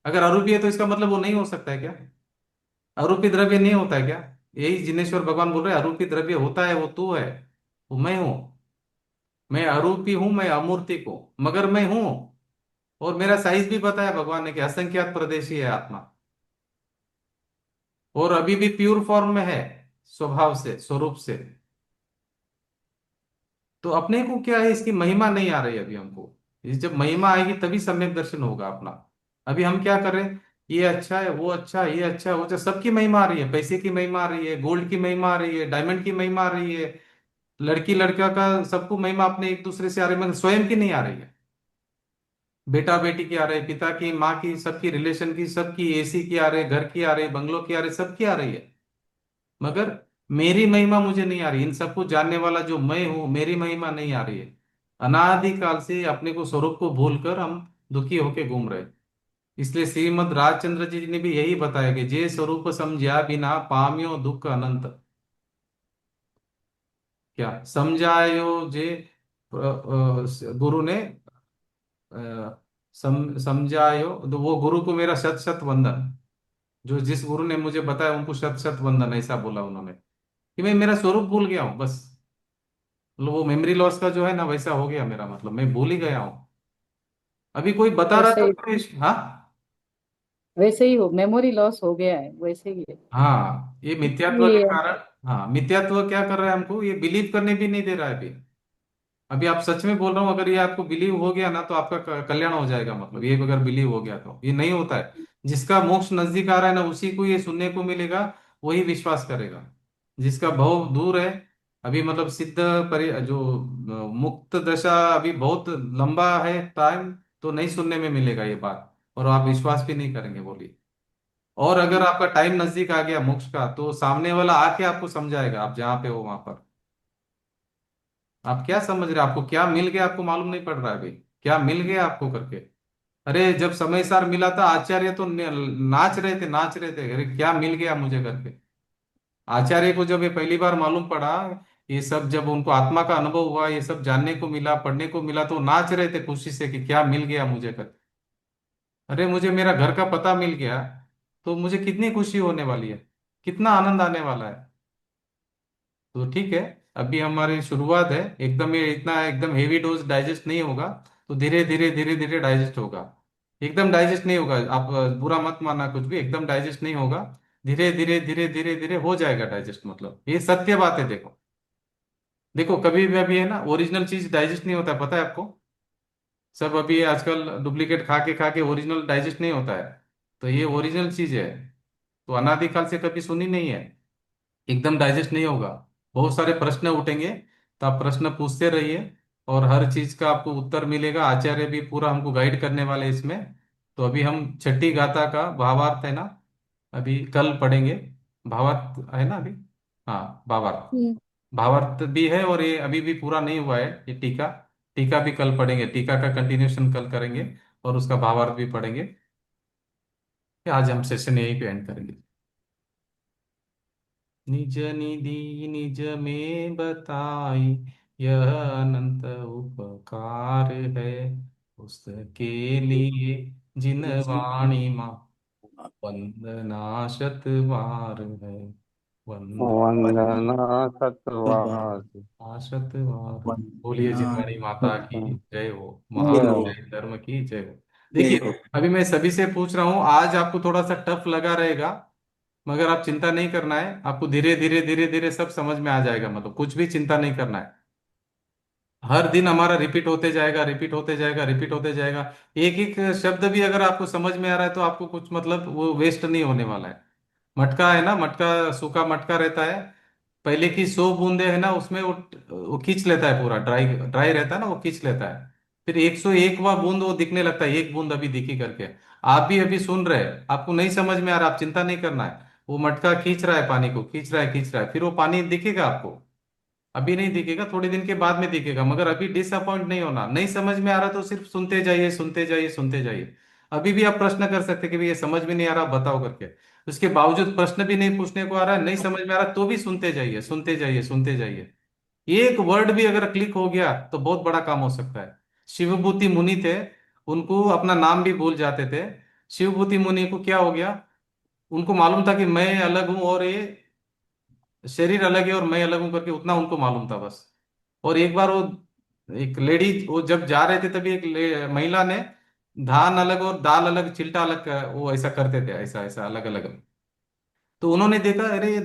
अगर अरूपी है तो इसका मतलब वो नहीं हो सकता है क्या? अरूपी द्रव्य नहीं होता है क्या? यही जिनेश्वर भगवान बोल रहे हैं, अरूपी द्रव्य होता है, वो तू है, वो मैं हूं। मैं अरूपी हूं, मैं अमूर्तिक हूं, मगर मैं हूं। और मेरा साइज भी बताया भगवान ने कि असंख्यात प्रदेशी है आत्मा, और अभी भी प्योर फॉर्म में है, स्वभाव से, स्वरूप से। तो अपने को क्या है, इसकी महिमा नहीं आ रही अभी हमको। ये जब महिमा आएगी तभी सम्यक दर्शन होगा अपना। अभी हम क्या कर रहे हैं, ये अच्छा है, वो अच्छा है, ये अच्छा है, वो अच्छा, सबकी महिमा आ रही है, पैसे की महिमा आ रही है, गोल्ड की महिमा आ रही है, डायमंड की महिमा आ रही है, लड़की लड़का का सबको महिमा अपने एक दूसरे से आ रही है, मगर स्वयं की नहीं आ रही है। बेटा बेटी की आ रही है, पिता की, माँ की, सबकी रिलेशन की, सबकी, एसी की आ रही है, घर की आ रही है, बंगलों की आ रही है, सबकी आ रही है। मगर मेरी महिमा मुझे नहीं आ रही, इन सबको जानने वाला जो मैं हूं, मेरी महिमा नहीं आ रही है। अनादि काल से अपने को, स्वरूप को भूलकर हम दुखी होके घूम रहे। इसलिए श्रीमद राजचंद्र जी ने भी यही बताया कि जे स्वरूप समझा बिना पाम्यो दुख अनंत। क्या समझायो जे गुरु ने समझायो, तो वो गुरु को मेरा शत शत वंदन। जो जिस गुरु ने मुझे बताया उनको शत शत वंदन, ऐसा बोला उन्होंने, कि मैं मेरा स्वरूप भूल गया हूँ बस। मतलब वो मेमोरी लॉस का जो है ना, वैसा हो गया मेरा, मतलब मैं भूल ही गया हूँ। अभी कोई बता रहा जैसे तो हाँ। वैसे ही हो, मेमोरी लॉस हो गया है, वैसे ही है। हाँ, ये मिथ्यात्व के ये कारण। हाँ, मिथ्यात्व क्या कर रहा है हमको, ये बिलीव करने भी नहीं दे रहा है अभी। अभी आप सच में बोल रहा हूँ, अगर ये आपको बिलीव हो गया ना तो आपका कल्याण हो जाएगा, मतलब ये अगर बिलीव हो गया तो ये नहीं होता है। जिसका मोक्ष नजदीक आ रहा है ना, उसी को ये सुनने को मिलेगा, वही विश्वास करेगा। जिसका भव दूर है, अभी मतलब सिद्ध जो मुक्त दशा अभी बहुत लंबा है टाइम, तो नहीं सुनने में मिलेगा ये बात, और आप विश्वास भी नहीं करेंगे, बोलिए। और अगर आपका टाइम नजदीक आ गया मोक्ष का, तो सामने वाला आके आपको समझाएगा, आप जहाँ पे हो वहां पर। आप क्या समझ रहे हैं, आपको क्या मिल गया आपको मालूम नहीं पड़ रहा है अभी। क्या मिल गया आपको करके। अरे जब समय सार मिला था, आचार्य तो नाच रहे थे, नाच रहे थे, अरे क्या मिल गया मुझे करके। आचार्य को जब ये पहली बार मालूम पड़ा, ये सब जब उनको आत्मा का अनुभव हुआ, ये सब जानने को मिला, पढ़ने को मिला, तो नाच रहे थे खुशी से कि क्या मिल गया मुझे करके। अरे मुझे मेरा घर का पता मिल गया, तो मुझे कितनी खुशी होने वाली है, कितना आनंद आने वाला है। तो ठीक है, अभी हमारी शुरुआत है, एकदम ये इतना एकदम हेवी डोज डाइजेस्ट नहीं होगा। तो धीरे धीरे धीरे धीरे डाइजेस्ट होगा। एकदम डाइजेस्ट नहीं होगा, आप बुरा मत मानना, कुछ भी एकदम डाइजेस्ट नहीं होगा। धीरे धीरे धीरे धीरे धीरे हो जाएगा डाइजेस्ट, मतलब ये सत्य बात है। देखो, देखो कभी भी अभी है ना, ओरिजिनल चीज डाइजेस्ट नहीं होता है, पता है आपको। सब अभी आजकल डुप्लीकेट खा के ओरिजिनल डाइजेस्ट नहीं होता है। तो ये ओरिजिनल चीज है, तो अनादिकाल से कभी सुनी नहीं है। एकदम डाइजेस्ट नहीं होगा, बहुत सारे प्रश्न उठेंगे, तो आप प्रश्न पूछते रहिए, और हर चीज का आपको उत्तर मिलेगा। आचार्य भी पूरा हमको गाइड करने वाले हैं इसमें। तो अभी हम छठी गाथा का भावार्थ है ना, अभी कल पढ़ेंगे। भावार्थ है ना अभी। हाँ, भावार्थ। हम्म। भावार्थ भी है, और ये अभी भी पूरा नहीं हुआ है, ये टीका। टीका भी कल पढ़ेंगे, टीका का कंटिन्यूशन कल करेंगे, और उसका भावार्थ भी पढ़ेंगे। आज हम सेशन यहीं पे एंड करेंगे। निज निधि निज में बताई, यह अनंत उपकार है। उसके लिए जिन वाणी माँ वंदना शत बार है। वंदना बार सतवार। शत बार। बोलिए वंदना जिनवाणी माता की जय हो, जय महान हो, न्याय धर्म की जय हो। जय देखिए, हो। अभी मैं सभी से पूछ रहा हूँ, आज आपको थोड़ा सा टफ लगा रहेगा, मगर आप चिंता नहीं करना है, आपको धीरे धीरे धीरे धीरे सब समझ में आ जाएगा, मतलब कुछ भी चिंता नहीं करना है। हर दिन हमारा रिपीट होते जाएगा, रिपीट होते जाएगा, रिपीट होते जाएगा। एक एक शब्द भी अगर आपको समझ में आ रहा है, तो आपको कुछ मतलब वो वेस्ट नहीं होने वाला है। मटका है ना, मटका सूखा मटका रहता है, पहले की 100 बूंदे है ना उसमें, वो खींच लेता है पूरा, ड्राई ड्राई रहता है ना, वो खींच लेता है। फिर 101वां बूंद वो दिखने लगता है, एक बूंद अभी दिखी करके। आप भी अभी सुन रहे हैं, आपको नहीं समझ में आ रहा, आप चिंता नहीं करना है। वो मटका खींच रहा है पानी को, खींच रहा है, खींच रहा है, फिर वो पानी दिखेगा आपको। अभी नहीं दिखेगा, थोड़े दिन के बाद में दिखेगा, मगर अभी डिसअपॉइंट नहीं होना। नहीं समझ में आ रहा तो सिर्फ सुनते जाइए, सुनते जाइए, सुनते जाइए। अभी भी आप प्रश्न कर सकते हैं कि भाई ये समझ में नहीं आ रहा, बताओ करके। उसके बावजूद प्रश्न भी नहीं पूछने को आ रहा है, नहीं समझ में आ रहा, तो भी सुनते जाइए, सुनते जाइए, सुनते जाइए। एक वर्ड भी अगर क्लिक हो गया तो बहुत बड़ा काम हो सकता है। शिवभूति मुनि थे, उनको अपना नाम भी भूल जाते थे। शिवभूति मुनि को क्या हो गया, उनको मालूम था कि मैं अलग हूं, और ये शरीर अलग है, और मैं अलग हूं करके, उतना उनको मालूम था बस। और एक बार वो एक लेडी, वो जब जा रहे थे, तभी एक महिला ने धान अलग और दाल अलग, चिल्टा अलग वो ऐसा करते थे, ऐसा ऐसा अलग अलग। तो उन्होंने देखा, अरे ये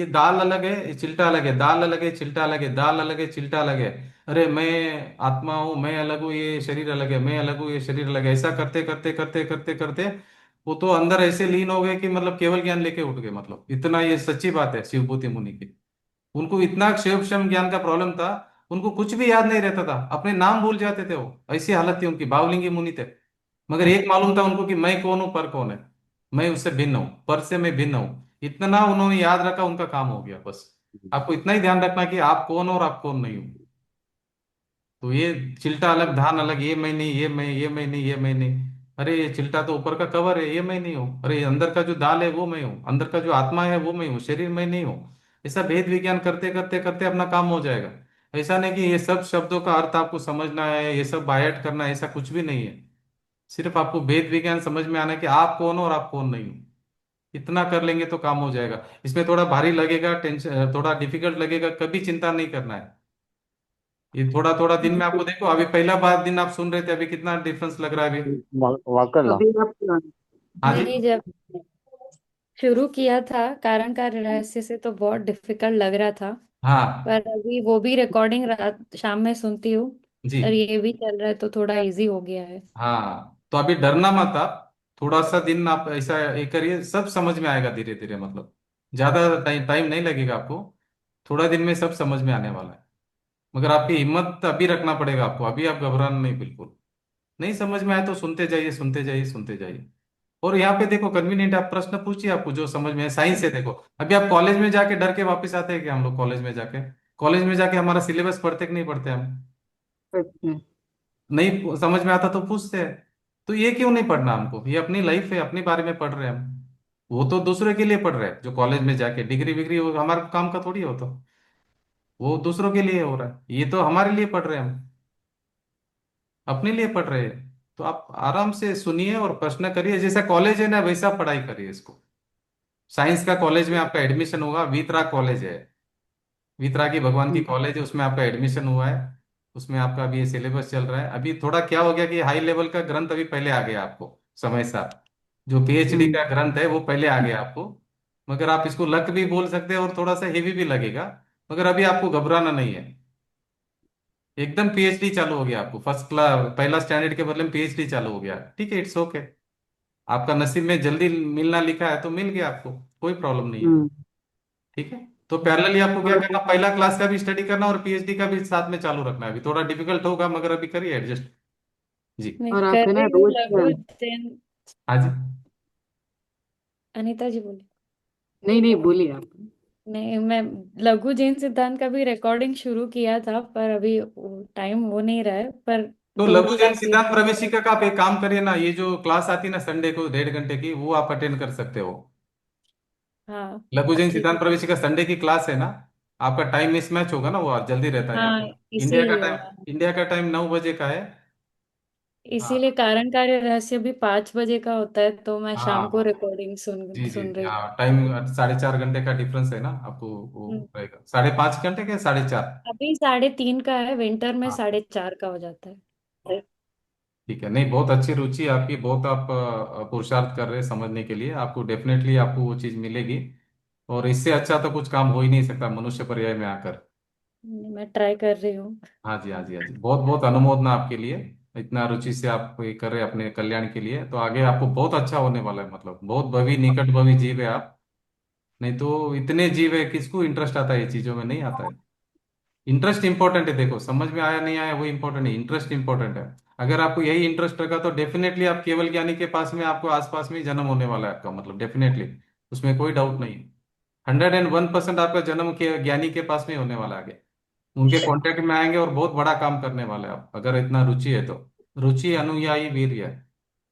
दाल अलग है, ये चिल्टा अलग है, दाल अलग है, चिल्टा अलग है, दाल अलग है, चिल्टा अलग है। अरे मैं आत्मा हूँ, मैं अलग हूँ, ये शरीर अलग है, मैं अलग हूँ, ये शरीर अलग है। ऐसा करते करते करते करते करते वो तो अंदर ऐसे लीन हो गए कि मतलब केवल ज्ञान लेके उठ गए, मतलब इतना, ये सच्ची बात है शिवभूति मुनि की। उनको इतना क्षयोक्षम ज्ञान का प्रॉब्लम था, उनको कुछ भी याद नहीं रहता था, अपने नाम भूल जाते थे, वो ऐसी हालत थी उनकी, बावलिंगी मुनि थे। मगर एक मालूम था उनको कि मैं कौन हूं, पर कौन है। मैं उससे भिन्न हूं, पर से मैं भिन्न हूं। इतना उन्होंने याद रखा, उनका काम हो गया बस। आपको इतना ही ध्यान रखना कि आप कौन हो और आप कौन नहीं हो। तो ये चिल्टा अलग, धान अलग, ये मैं नहीं, ये मैं नहीं, ये मैं नहीं। अरे ये चिल्टा तो ऊपर का कवर है, ये मैं नहीं हूँ। अरे ये अंदर का जो दाल है वो मैं हूँ, अंदर का जो आत्मा है वो मैं हूँ, शरीर मैं नहीं हूँ। ऐसा भेद विज्ञान करते करते करते अपना काम हो जाएगा। ऐसा नहीं कि ये सब शब्दों का अर्थ आपको समझना है, ये सब बायट करना है, ऐसा कुछ भी नहीं है। सिर्फ आपको भेद विज्ञान समझ में आना है कि आप कौन हो और आप कौन नहीं हो। इतना कर लेंगे तो काम हो जाएगा। इसमें थोड़ा भारी लगेगा, टेंशन थोड़ा डिफिकल्ट लगेगा, कभी चिंता नहीं करना है। ये थोड़ा थोड़ा दिन में आपको, देखो अभी पहला बार दिन आप सुन रहे थे, अभी कितना डिफरेंस लग रहा है अभी। वाकई ना। अभी आप हाँ जी। नहीं, जब शुरू किया था कारण का रहस्य से तो बहुत डिफिकल्ट लग रहा था। हाँ पर अभी वो भी रिकॉर्डिंग रात शाम में सुनती हूँ, जी। और ये भी चल रहा है तो थोड़ा इजी हो गया है। हाँ तो अभी डरना मत आप। थोड़ा सा दिन आप ऐसा ये करिए, सब समझ में आएगा धीरे धीरे, मतलब ज्यादा टाइम टाइम नहीं लगेगा आपको। थोड़ा दिन में सब समझ में आने वाला है। मगर आपकी हिम्मत अभी रखना पड़ेगा आपको, अभी आप घबराना नहीं बिल्कुल। नहीं समझ में आए तो सुनते जाइए, सुनते जाइए, सुनते जाइए। और यहाँ पे देखो कन्वीनियंट, आप प्रश्न पूछिए, आपको जो समझ में है। साइंस है देखो, अभी आप कॉलेज में जाके डर के वापस आते हैं क्या? हम लोग कॉलेज में जाके हमारा सिलेबस पढ़ते कि नहीं पढ़ते हम? अच्छा। नहीं समझ में आता तो पूछते हैं। तो ये क्यों नहीं पढ़ना हमको? ये अपनी लाइफ है, अपने बारे में पढ़ रहे हैं हम। वो तो दूसरे के लिए पढ़ रहे हैं, जो कॉलेज में जाके डिग्री विग्री, वो हमारे काम का थोड़ी है वो तो। वो दूसरों के लिए हो रहा है, ये तो हमारे लिए पढ़ रहे हैं हम, अपने लिए पढ़ रहे हैं। तो आप आराम से सुनिए और प्रश्न करिए, जैसा कॉलेज है ना वैसा पढ़ाई करिए इसको। साइंस का कॉलेज में आपका एडमिशन होगा, वीतरा कॉलेज है, वीतरा की भगवान की हम्म। कॉलेज है, उसमें आपका एडमिशन हुआ है। उसमें आपका अभी ये सिलेबस चल रहा है। अभी थोड़ा क्या हो गया कि हाई लेवल का ग्रंथ अभी पहले आ गया आपको समय साथ। जो पीएचडी हम्म। का ग्रंथ है वो पहले आ गया आपको। मगर आप इसको लक भी बोल सकते हैं और थोड़ा सा हेवी भी लगेगा। मगर अभी आपको घबराना नहीं है। एकदम पीएचडी चालू हो गया आपको, फर्स्ट क्लास पहला स्टैंडर्ड के बदले में पीएचडी चालू हो गया, ठीक है, इट्स ओके। आपका नसीब में जल्दी मिलना लिखा है तो मिल गया आपको, कोई प्रॉब्लम नहीं है। हम्म। ठीक है। तो पैरेलली आपको क्या और करना, पहला क्लास का भी स्टडी करना और पीएचडी का भी साथ में चालू रखना है। अभी थोड़ा डिफिकल्ट होगा मगर अभी करिए एडजस्ट। जी। मैं और आप कर है ना रही हूँ रोज लघु जैन। हाँ जी। अनीता जी बोली। नहीं नहीं, बोलिए आप। नहीं, मैं लघु जैन सिद्धांत का भी रिकॉर्डिंग शुरू किया था, पर अभी टाइम वो नहीं रहा है, पर तो दो लघु जैन क्लास सिद्धांत प्रवेशिका का आप एक काम करिए ना, ये जो क्लास आती है ना संडे को 1.5 घंटे की, वो आप अटेंड कर सकते हो। हाँ, लघु जैन ठीक सिद्धांत है। प्रवेशिका संडे की क्लास है ना। आपका टाइम मिसमैच होगा ना, वो जल्दी रहता है यहाँ हाँ, पे। इंडिया का इसीलिए टाइम, इंडिया का टाइम 9 बजे का है। इसीलिए हाँ कारण कार्य रहस्य भी 5 बजे का होता है, तो मैं शाम को हाँ रिकॉर्डिंग सुन जी जी सुन रही थी। हाँ, टाइम 4.5 घंटे का डिफरेंस है ना आपको, वो हम्म, रहेगा 5.5 घंटे के 4.5। अभी 3:30 का है, विंटर में हाँ 4:30 का हो जाता है। ठीक है। नहीं बहुत अच्छी रुचि है आपकी, बहुत आप पुरुषार्थ कर रहे हैं समझने के लिए। आपको डेफिनेटली आपको वो चीज़ मिलेगी। और इससे अच्छा तो कुछ काम हो ही नहीं सकता मनुष्य पर्याय में आकर। मैं ट्राई कर रही हूँ। हाँ जी, हाँ जी, हाँ जी, बहुत बहुत अनुमोदना आपके लिए। इतना रुचि से आप ये कर रहे हैं अपने कल्याण के लिए, तो आगे आपको बहुत अच्छा होने वाला है। मतलब बहुत भवी निकट भवी जीव है आप। नहीं तो इतने जीव है, किसको इंटरेस्ट आता है ये चीजों में? नहीं आता है। इंटरेस्ट इंपॉर्टेंट है, देखो समझ में आया नहीं आया वो इंपॉर्टेंट है, इंटरेस्ट इंपॉर्टेंट है। अगर आपको यही इंटरेस्ट रखा तो डेफिनेटली आप केवल ज्ञानी के पास में, आपको आसपास में ही जन्म होने वाला है आपका, मतलब डेफिनेटली। उसमें कोई डाउट नहीं है। 101% आपका जन्म के ज्ञानी के पास में ही होने वाला है आगे। उनके कांटेक्ट में आएंगे और बहुत बड़ा काम करने वाले हैं आप, अगर इतना रुचि है तो। रुचि अनुयायी वीर्य है।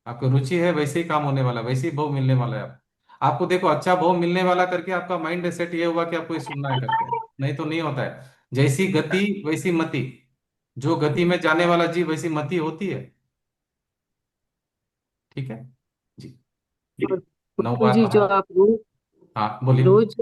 आपको रुचि है वैसे ही काम होने वाला है, वैसे ही भाव मिलने वाला है आप। आपको देखो अच्छा भाव मिलने वाला करके आपका माइंड सेट ये हुआ कि आपको ये सुनना है करके, नहीं तो नहीं होता है। जैसी गति वैसी मति। जो गति में जाने वाला जीव वैसी मति होती है। ठीक है जी। और नौ गुरु बार जी, जो नमो। आप रोज हाँ बोलिए। रोज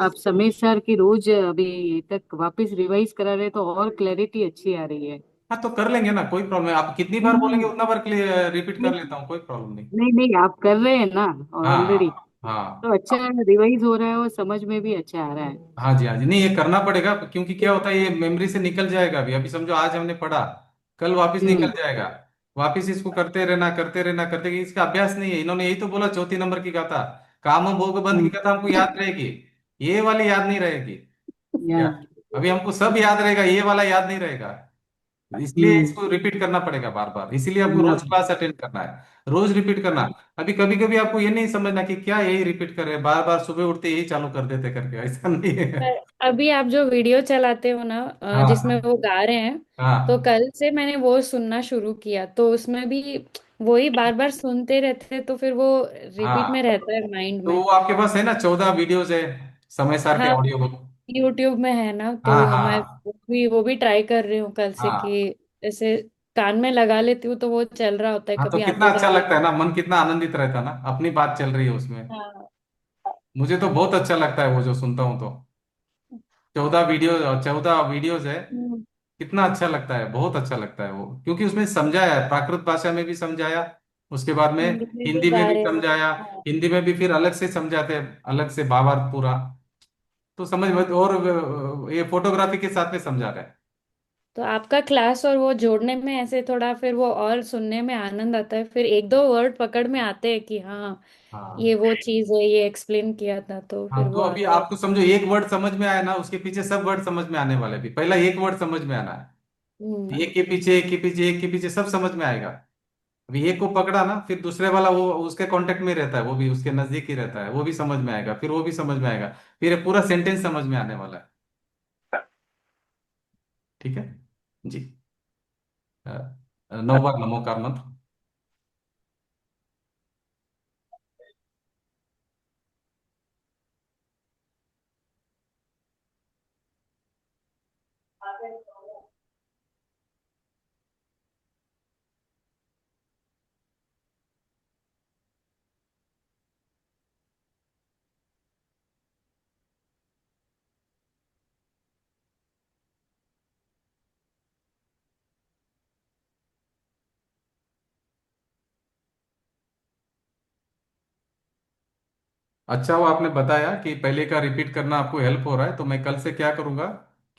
आप समय सार की रोज अभी तक वापस रिवाइज करा रहे, तो और क्लैरिटी अच्छी आ रही है। हाँ तो कर लेंगे ना, कोई प्रॉब्लम है। आप कितनी बार बोलेंगे नहीं उतना बार रिपीट कर नहीं लेता हूँ, कोई प्रॉब्लम नहीं। नहीं नहीं, आप कर रहे हैं ना हाँ ऑलरेडी। हाँ हाँ तो अच्छा रिवाइज हो रहा है और समझ में भी अच्छा आ रहा है। हाँ जी, हाँ जी। नहीं ये करना पड़ेगा, क्योंकि क्या होता है ये मेमोरी से निकल जाएगा। अभी समझो आज हमने पढ़ा, कल वापस निकल हम्म। जाएगा। वापस इसको करते रहना, करते रहना, करते, इसका अभ्यास नहीं है। इन्होंने यही तो बोला चौथी नंबर की गाथा, काम भोग बंद की हम्म। कथा हमको याद रहेगी। ये वाली याद नहीं रहेगी। क्या? या- अभी हमको सब याद रहेगा, ये वाला याद नहीं रहेगा। इसलिए हम्म। इसको रिपीट करना पड़ेगा बार बार, इसीलिए आपको करना रोज क्लास अटेंड करना है, रोज रिपीट करना। अभी कभी कभी आपको ये नहीं समझना कि क्या यही रिपीट कर रहे हैं बार बार, सुबह उठते यही चालू कर देते करके, ऐसा नहीं है। पर अभी आप जो वीडियो चलाते हो ना, जिसमें हाँ वो गा रहे हैं, तो हाँ कल से मैंने वो सुनना शुरू किया, तो उसमें भी वही बार बार सुनते रहते हैं, तो फिर वो रिपीट में हाँ। रहता है माइंड तो में। वो आपके पास है ना 14 वीडियोज है, समय सार के हाँ, ऑडियो बुक। यूट्यूब में है ना, हाँ तो मैं हाँ वो भी ट्राई कर रही हूँ कल से, हाँ कि ऐसे कान में लगा लेती हूँ तो वो चल रहा होता है, हाँ। तो कभी कितना आगे अच्छा जाके। लगता है ना, मन कितना आनंदित रहता है ना, अपनी बात चल रही है उसमें। हाँ। मुझे तो बहुत अच्छा लगता है वो जो सुनता हूँ तो। 14 वीडियोज है। हम्म। कितना अच्छा लगता है, बहुत अच्छा लगता है वो, क्योंकि उसमें समझाया है, प्राकृत भाषा में भी समझाया। उसके बाद में हिंदी में भी हिंदी में गा भी रहे हो। समझाया। हाँ। हिंदी में भी फिर अलग से समझाते हैं, अलग से भावार्थ पूरा। तो समझ में, और ये फोटोग्राफी के साथ में समझा रहे हैं। तो आपका क्लास और वो जोड़ने में ऐसे थोड़ा फिर वो और सुनने में आनंद आता है, फिर एक दो वर्ड पकड़ में आते हैं कि हाँ ये हाँ वो चीज है, ये एक्सप्लेन किया था, तो हाँ, फिर तो वो अभी आता है। आपको समझो, एक वर्ड समझ में आया ना, उसके पीछे सब वर्ड समझ में आने वाले। भी पहला एक वर्ड समझ में आना है, हम्म। एक के पीछे एक के पीछे एक के पीछे सब समझ में आएगा। अभी एक को पकड़ा ना, फिर दूसरे वाला वो उसके कांटेक्ट में रहता है, वो भी उसके नजदीक ही रहता है, वो भी समझ में आएगा, फिर वो भी समझ में आएगा, फिर ये पूरा सेंटेंस समझ में आने वाला है। ठीक है जी। 9 बार नमोकार मंत्र। अच्छा, वो आपने बताया कि पहले का रिपीट करना आपको हेल्प हो रहा है, तो मैं कल से क्या करूंगा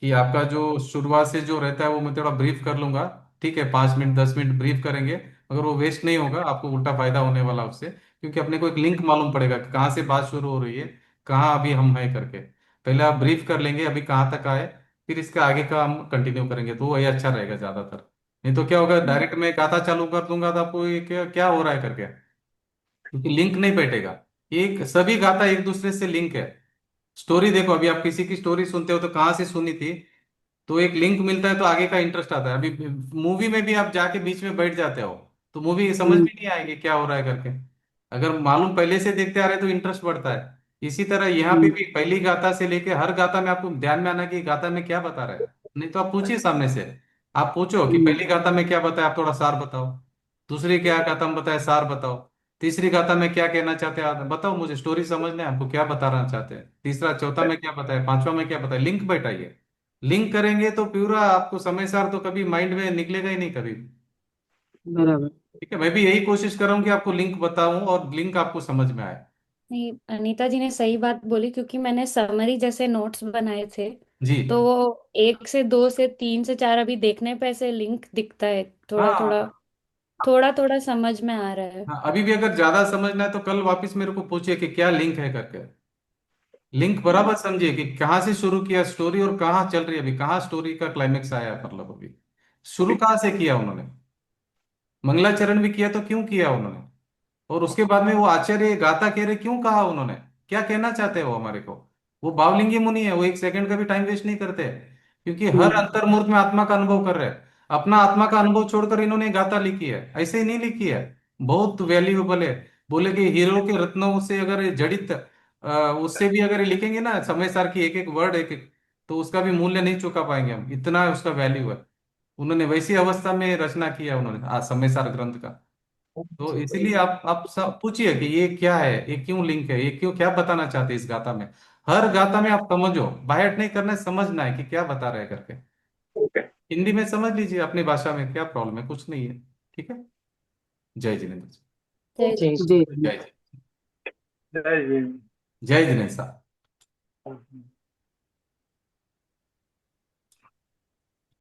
कि आपका जो शुरुआत से जो रहता है वो मैं थोड़ा ब्रीफ कर लूंगा। ठीक है, 5 मिनट 10 मिनट ब्रीफ करेंगे। अगर वो वेस्ट नहीं होगा, आपको उल्टा फायदा होने वाला उससे, क्योंकि अपने को एक लिंक मालूम पड़ेगा कि कहाँ से बात शुरू हो रही है, कहाँ अभी हम हैं करके। पहले आप ब्रीफ कर लेंगे अभी कहाँ तक आए, फिर इसका आगे का हम कंटिन्यू करेंगे, तो वो ये अच्छा रहेगा ज्यादातर। नहीं तो क्या होगा, डायरेक्ट मैं गाथा चालू कर दूंगा तो आपको ये क्या क्या हो रहा है करके, क्योंकि लिंक नहीं बैठेगा। एक सभी गाथा एक दूसरे से लिंक है। स्टोरी देखो, अभी आप किसी की स्टोरी सुनते हो तो कहाँ से सुनी थी, तो एक लिंक मिलता है तो आगे का इंटरेस्ट आता है। अभी मूवी में भी आप जाके बीच में बैठ जाते हो तो मूवी समझ में नहीं आएगी क्या हो रहा है करके। अगर मालूम पहले से देखते आ रहे तो इंटरेस्ट बढ़ता है। इसी तरह यहाँ पे भी पहली गाथा से लेके हर गाथा में आपको ध्यान में आना कि गाथा में क्या बता रहा है। नहीं तो आप पूछिए सामने से, आप पूछो कि पहली गाथा में क्या बताया, आप थोड़ा सार बताओ। दूसरी क्या गाथा में बताया, सार बताओ। तीसरी गाथा में क्या कहना चाहते हैं आप बताओ, मुझे स्टोरी समझना है, आपको क्या बताना चाहते हैं। तीसरा चौथा में क्या बताया, पांचवा में क्या बताया, लिंक बैठाइए। लिंक करेंगे तो पूरा आपको समय सार तो कभी माइंड में निकलेगा ही नहीं कभी। बराबर। ठीक है, मैं भी यही कोशिश कर रहा हूँ कि आपको लिंक बताऊं और लिंक आपको समझ में आए। नहीं, अनीता जी ने सही बात बोली, क्योंकि मैंने समरी जैसे नोट्स बनाए थे, जी। तो वो 1 से 2 से 3 से 4 अभी देखने पे ऐसे लिंक दिखता है, थोड़ा थोड़ा हाँ थोड़ा थोड़ा समझ में आ रहा है। हाँ, अभी भी अगर ज्यादा समझना है तो कल वापस मेरे को पूछिए कि क्या लिंक है करके। लिंक बराबर समझिए कि कहाँ से शुरू किया स्टोरी और कहाँ चल रही है, अभी कहाँ स्टोरी का क्लाइमेक्स आया है, मतलब अभी शुरू कहाँ से किया उन्होंने। मंगलाचरण भी किया तो क्यों किया उन्होंने, और उसके बाद में वो आचार्य गाथा कह रहे क्यों कहा उन्होंने, क्या कहना चाहते हैं वो हमारे को। वो भावलिंगी मुनि है, वो एक सेकंड का भी टाइम वेस्ट नहीं करते, क्योंकि हर अंतर्मुहूर्त में आत्मा का अनुभव कर रहे हैं। अपना आत्मा का अनुभव छोड़कर इन्होंने गाथा लिखी है, ऐसे ही नहीं लिखी है। बहुत वैल्यूएबल है। बोले कि हीरो के रत्नों से अगर ये जड़ित उससे भी अगर ये लिखेंगे ना, समय सार की एक एक वर्ड एक एक, तो उसका भी मूल्य नहीं चुका पाएंगे हम, इतना उसका वैल्यू है। उन्होंने वैसी अवस्था में रचना किया उन्होंने आज समय सार ग्रंथ का। तो इसीलिए आप सब पूछिए कि ये क्या है, ये क्यों लिंक है, ये क्यों क्या बताना चाहते हैं इस गाथा में। हर गाथा में आप समझो, बायट नहीं करना है, समझना है कि क्या बता रहे हैं करके। हिंदी में समझ लीजिए, अपनी भाषा में क्या प्रॉब्लम है, कुछ नहीं है। ठीक है। जय जिनेन्द्र जी। जय जी। जय जय। जय जय जिनेन्द्र साहब। हिंद।